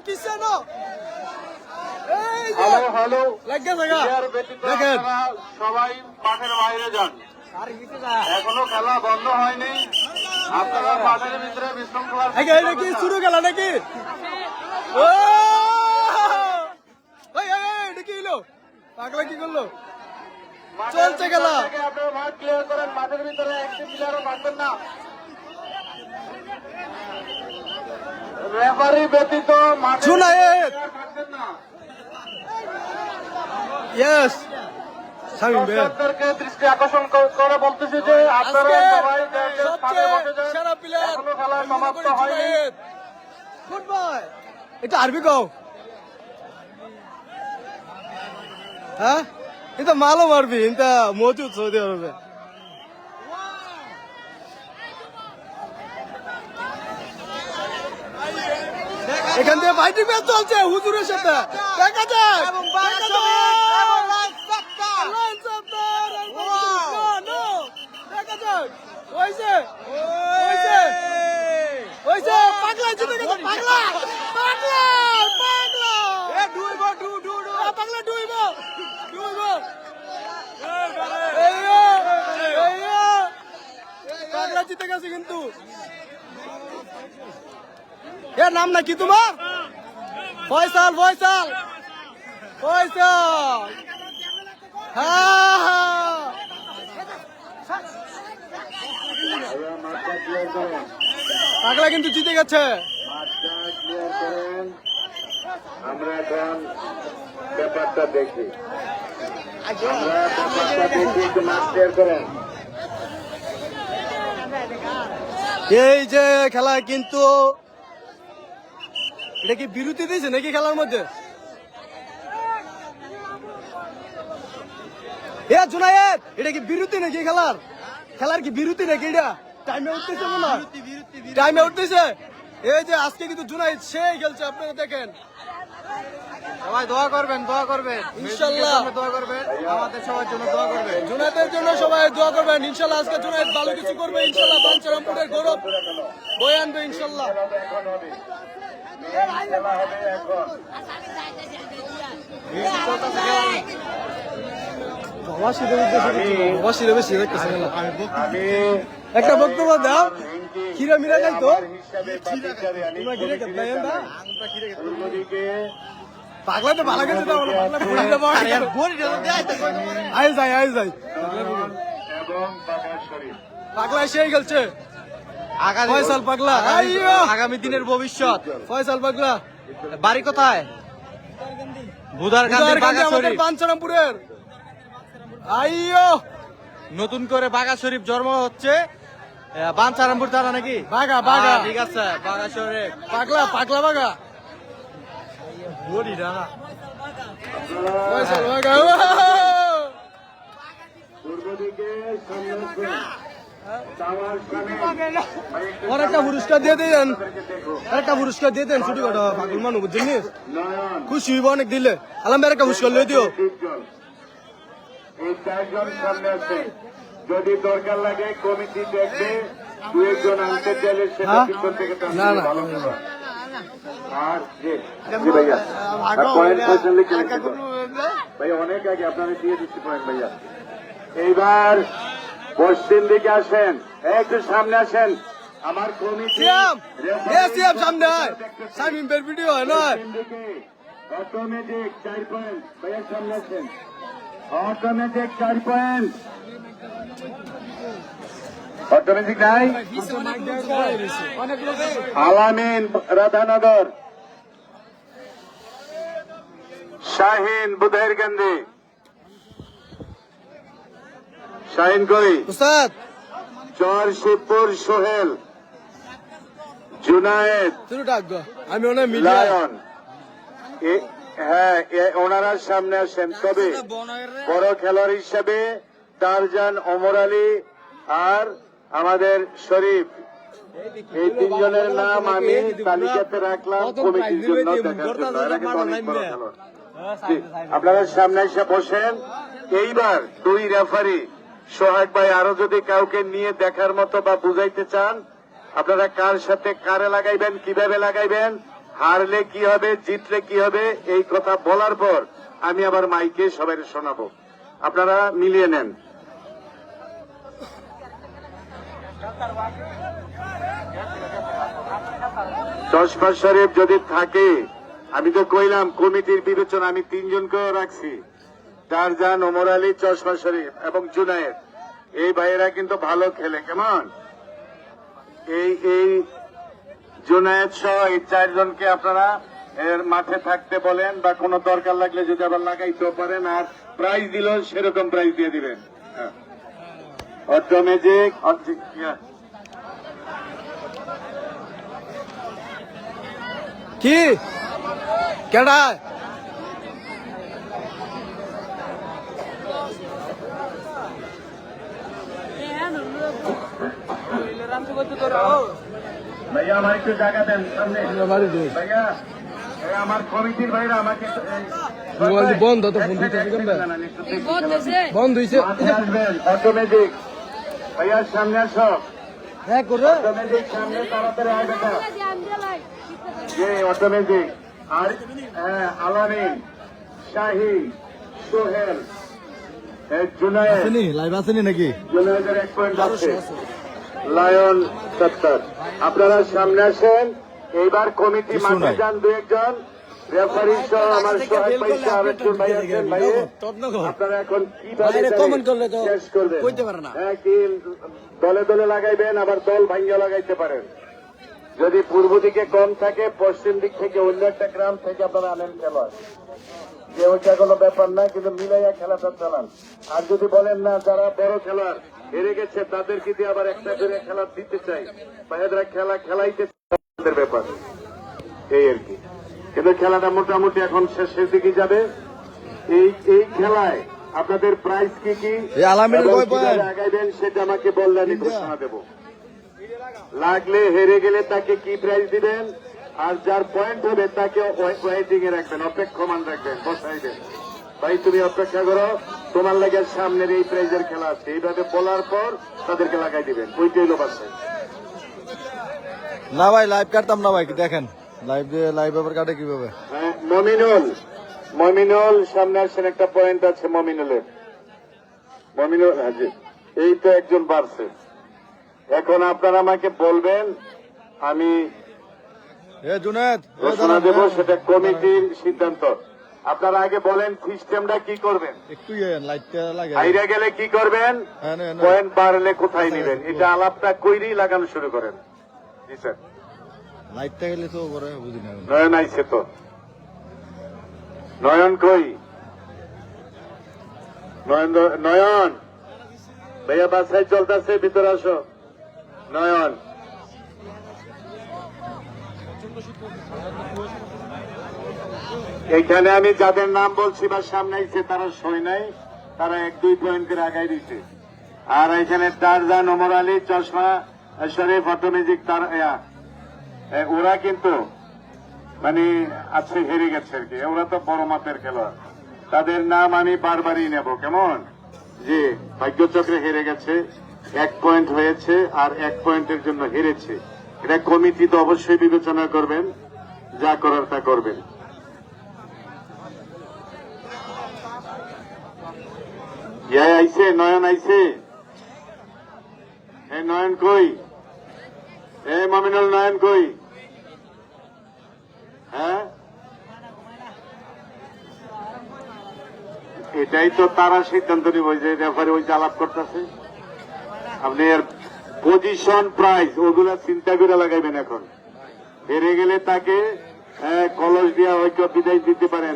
কিসে না হ্যালো দেখেন সবাই মাঠের বাইরে যান, এখনো খেলা বন্ধ হয়নি। আপনারা মাঠের ভিতরে বিশৃঙ্খলা এটা কি শুরু খেলা নাকি? এটা কি হলো? পাগলা কি করলো? চলছে খেলা। আপনারা মাঠ ক্লিয়ার করেন, মাঠের ভিতরে একটি প্লেয়ারও থাকবেন না। রেফারি ব্যতীত মাঠে জুনায়েদ থাকবেন না। ইয়েস শামিম ভাই দর্শকদেরকে দৃষ্টি আকর্ষণ করে বলতেছি যে আপনারা সবাই স্থানে বসে যান। সেরা প্লেয়ার এখনো খেলা সমাপ্ত হয়নি। Good bye. এটা আরবি কও। হ্যাঁ এটা মালও মারবি, এটা মজুদ সৌদি আরবে। এখান থেকে ফাইটিং ম্যাচ চলছে হুজুরের সাথে। দেখা যাক হইছে হইছে হইছে পাগলা জিতে গেছে পাগলা পাগলা পাগলা এ ডুইবো ডু পাগলা ডুইবো পাগলা জিতে গেছে কিন্তু এর নাম নাকি তোমার ফয়সাল ফয়সাল ফয়সাল হ্যাঁ মাঠটা ক্লিয়ার করেন, পাগলা কিন্তু জিতে গেছে মাঠটা ক্লিয়ার করেন। আমরা এখন ব্যাপারটা দেখি, আমরা ব্যাপারটা দেখি, একটু মাঠ ক্লিয়ার করেন। এই যে খেলা কিন্তু এটা কি বিরতি দিয়েছে নাকি খেলার মধ্যে এ জুনায়েদ এটা কি বিরতি নাকি খেলার খেলার কি বিরতি নাকি এটা টাইমে উঠতেছে মনে হয় টাইমে উঠতেছে এই যে আজকে কিন্তু জুনায়েদ সেই খেলছে আপনারা দেখেন সবাই দোয়া করবেন ইনশাল্লাহ দোয়া করবেন আমাদের সবার জন্য দোয়া করবেন জুনায়েদের জন্য সবাই দোয়া করবেন ইনশাল্লাহ আজকে জুনায়েদ ভালো কিছু করবে ইনশাল্লাহ বাঞ্ছারামপুরের গৌরব বয়ে আনবে ইনশাল্লাহ এখন হবে, খেলা হবে এখন। আমি একটা বক্তব্য দাও খিরা মিরা যাই তো আমার হিসাবে বাতিচারে আমি তোমরা খিরা কমিটি খেতে না অন্যদিকে পাগলা তো ভালো গেছে পাগলা বড়ি দেবো আই যাই এবং বাবা শরীফ পাগলা সেই খেলছে ফয়সাল পাগলা আইয়ো আগামী দিনের ভবিষ্যৎ ফয়সাল পাগলা বাড়ি কোথায় বুধারকান্দির বাগা আমাদের শরীফ বাঞ্ছারামপুরের আইয়ো নতুন করে বাগা শরীফ জন্ম হচ্ছে বাঞ্ছারামপুর তারা নাকি বাগা বাগা ঠিক আছে বাগা শরীফ পাগলা পাগলা বাগা বড়ি না ফয়সাল বাগা পূর্ব দিকে সামনে টাওয়ার সামনে ওর একটা পুরস্কার দিয়ে দেন দেখো একটা পুরস্কার দিয়ে দেন ছুটি কাটা পাগল মানুষ বুঝছেন নি? নয়ন খুশি হইব অনেক দিলে আলাম একটা পুরস্কার লই দিও তিনজন এই চারজন সামনে আছে যদি দরকার লাগে কমিটি দেখবে দু একজন আনতে চাইলে সেটা হ্যাঁ? পিছন থেকে টানতে না, না। ভালো হবে। আর জি ভাইয়া আর পয়েন্ট পয়সা লিখে রেখে দাও। ভাইয়া অনেক আগে আপনারা দিয়ে দিচ্ছি পয়েন্ট ভাইয়া এইবার পশ্চিম দিকে আসেন একটু সামনে আসেন আমার কমিটি সিয়াম সিয়াম সামনে আয় সামিম বের ভিডিও হয় নয় পশ্চিম দিকে অটোমেটিক 4 পয়েন্ট ভাইয়া সামনে আসেন অটোমেটিক 4 পয়েন্ট অটোমেটিক নাই আলামিন রাধানগর শাহিন বুধাইরকান্দি শাহিন কই উস্তাদ চর শিবপুর সোহেল জুনায়েদ তুই ডাকবো আমি ওনার মিডিয়া লায়ন হ্যাঁ ওনারা সামনে আসেন তবে বড় খেলোয়াড় হিসাবে টারজান ওমর আলী আর আমাদের শরীফ এই তিনজনের নাম আমি তালিকাতে রাখলাম কমিটির জন্য দেখার জন্য। এরা কিন্তু অনেক বড় খেলোয়াড়। জি, আপনারা সামনে এসে বসেন এইবার দুই রেফারি সোহাগ ভাই আরো যদি কাউকে নিয়ে দেখার মতো বা বুঝাইতে চান আপনারা কার সাথে কারে লাগাইবেন কিভাবে লাগাইবেন হারলে কি হবে জিতলে কি হবে এই কথা বলার পর আমি আবার মাইকে সবাই শোনাবো আপনারা মিলিয়ে নেন চশমা শরীফ যদি থাকে আমি তো কইলাম কমিটির বিবেচনা আমি তিনজনকেও রাখছি টারজান ওমর আলী চশমা শরীফ এবং জুনায়েদ এই ভাইয়েরা কিন্তু ভালো খেলে কেমন এই জুনায়েদ সহ এই চারজনকে আপনারা এর মাঠে থাকতে বলেন বা কোনো দরকার লাগলে যদি আবার লাগাইতেও পারেন আর প্রাইজ দিল সেরকম প্রাইজ দিয়ে দিবেন অটোমেটিক কি কেডা ভাইয়া আমার একটু জায়গা দেন সামনে বাড়ি দে ভাইয়া আমার কমিটির ভাইরা আমাকে মোবাইল বন্ধ তো ফোন দিতে কেমন বন্ধ হইছে অটোমেটিক ভাইয়া সামনে আসো হ্যাঁ করে অটোমেটিক সামনে তাড়াতাড়ি আয় বেটা যে অটোমেটিক আর হ্যাঁ আলামিন শাহি সোহেল জুনায়েদ আসেনি লাইভ আসেনি নাকি জুনায়েদের 1 পয়েন্ট আছে লায়ন 70 আপনারা সামনে আসেন এইবার কমিটি কিছু মাঠে নাই। যান দু একজন রেফারি সহ আমার সোহেল ভাই সহ আরেকজন ভাই আছেন ভাই আপনারা এখন কিভাবে কমেন্ট করলে তো শেষ করবেন কইতে পারে না। হ্যাঁ কি দলে দলে লাগাইবেন আবার দল ভাঙ্গা লাগাইতে পারেন যদি পূর্ব দিকে কম থাকে পশ্চিম দিক থেকে অন্য একটা গ্রাম থেকে আপনারা আনেন খেলোয়াড় যে ওইটা কোনো ব্যাপার না কিন্তু মিলাইয়া খেলাটা চালান আর যদি বলেন না যারা বড় খেলোয়াড় হেরে গেছে তাদেরকে দিয়ে আবার একটা করে খেলা দিতে চাই ভাইয়েরা খেলা খেলাইতে চায়, তাদের ব্যাপার এই আর কি কিন্তু খেলাটা মোটামুটি এখন শেষের দিকে যাবে এই খেলায় আপনাদের প্রাইজ কি কি এই আলামিনের এবং কয় পয়েন্ট? কিভাবে আগাইবেন সেটা আমাকে বললে আমি ঘোষণা দেব লাগলে হেরে গেলে তাকে কি প্রাইজ দিবেন আর যার পয়েন্ট হবে তাকে ওয়েটিং এ রাখবেন অপেক্ষমান রাখবেন বসাইবেন ভাই তুমি অপেক্ষা করো তোমার লাগে সামনের এই প্রাইজের খেলা আছে এইভাবে বলার পর তাদেরকে লাগাই দিবেন ওইটাই হলো বাসায় না ভাই লাইভ কাটতাম না ভাই দেখেন লাইভ আবার কাটে কিভাবে হ্যাঁ, মমিনুল সামনে আসছেন একটা পয়েন্ট আছে মমিনুলের মমিনুল হাজি এই তো একজন বাড়ছে এখন আপনারা আমাকে বলবেন আমি এ জুনেদ ঘোষণা দেব সেটা কমিটির সিদ্ধান্ত আপনারা আগে বলেন সিস্টেমটা কি করবেন একটু লাইটটা লাগে হাইরা গেলে কি করবেন হ্যাঁ, না, না। পয়েন্ট বাড়লে কোথায় নেবেন এটা আলাপটা কইরেই লাগানো শুরু করেন জি স্যার লাইটটা গেলে তো পরে বুঝি না নয়ন আইছে তো নয়ন কই নয়ন ভাইয়া বাসায় চলতেছে ভিতরে আসো নয়ন এখানে আমি যাদের নাম বলছি বা সামনে আইছে তারা সই নাই তারা 1-2 পয়েন্ট করে আগাই দিচ্ছে আর এখানে টারজান ওমর আলী চশমা শরীফ অটোমেজিক তার ওরা কিন্তু মানে আজকে হেরে গেছে আর কি ওরা তো বড় মাপের খেলোয়াড় তাদের নাম আমি বারবারই নেব কেমন যে ভাগ্যচক্রে হেরে গেছে 1 পয়েন্ট হয়েছে আর 1 পয়েন্টের জন্য হেরেছে এটা কমিটি তো অবশ্যই বিবেচনা করবেন যা করার তা করবেন আইছে নয়ন আইছে নয়ন কই মামিনুল নয়ন কই হ্যাঁ এটাই তো তারা সিদ্ধান্ত নিব যে রেফারি ওই যে আলাপ করতেছে আপনি এর পজিশন প্রাইস ওগুলা চিন্তা করে লাগাইবেন এখন হেরে গেলে তাকে কলস দিয়া ঐক্য বিদায় দিতে পারেন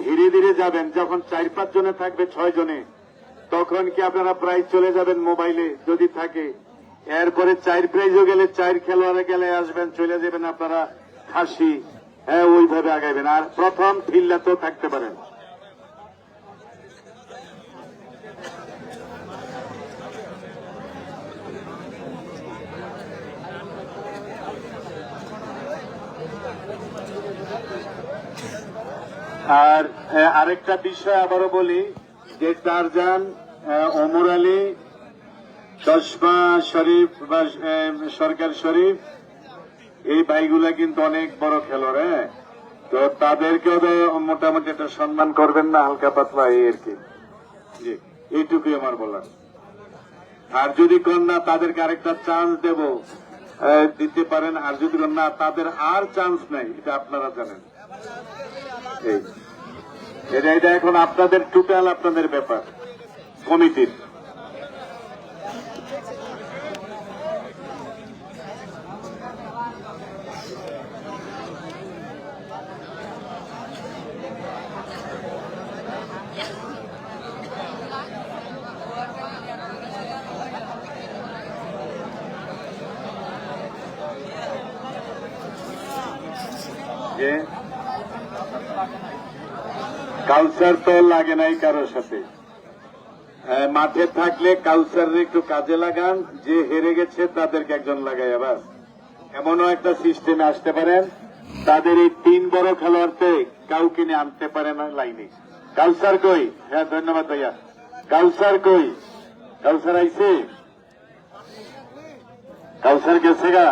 ধীরে ধীরে যাবেন যখন 4-5 জনে থাকবে 6 জনে তখন কি আপনারা প্রাইজ চলে যাবেন মোবাইলে যদি থাকে এরপরে 4 প্রাইজও গেলে 4 খেলোয়াড়ে গেলে আসবেন চলে যাবেন আপনারা হাসি ওইভাবে আগাইবেন আর প্রথম ফিল্ডাতেও থাকতে পারেন আর আরেকটা বিষয় আবারও বলি যে টারজান ওমর আলী চশমা শরীফ বা সরকার শরীফ এই ভাইগুলা কিন্তু অনেক বড় খেলোয়াড় তো তাদেরকেও মোটামুটি একটা সম্মান করবেন না হালকা পাতলা এই আর কি জি এইটুকুই আমার বলার আর যদি কোন না তাদেরকে আরেকটা চান্স দেব দিতে পারেন আর যদি কোন না তাদের আর চান্স নাই এটা আপনারা জানেন এটা এখন আপনাদের টোটাল আপনাদের ব্যাপার কমিটির কালচার তো লাগে নাই কারোর সাথে মাঠে থাকলে কালচার একটু কাজে লাগান যে হেরে গেছে তাদেরকে একজন লাগাই আবার এমনও একটা সিস্টেমে আসতে পারেন তাদের এই 3 বড় খেলোয়াড়তে কাউকে নিয়ে আনতে পারে না লাইনে কালচার কই হ্যাঁ ধন্যবাদ ভাইয়া কালচার কই কালচার আইছে কাউসার গেছে গা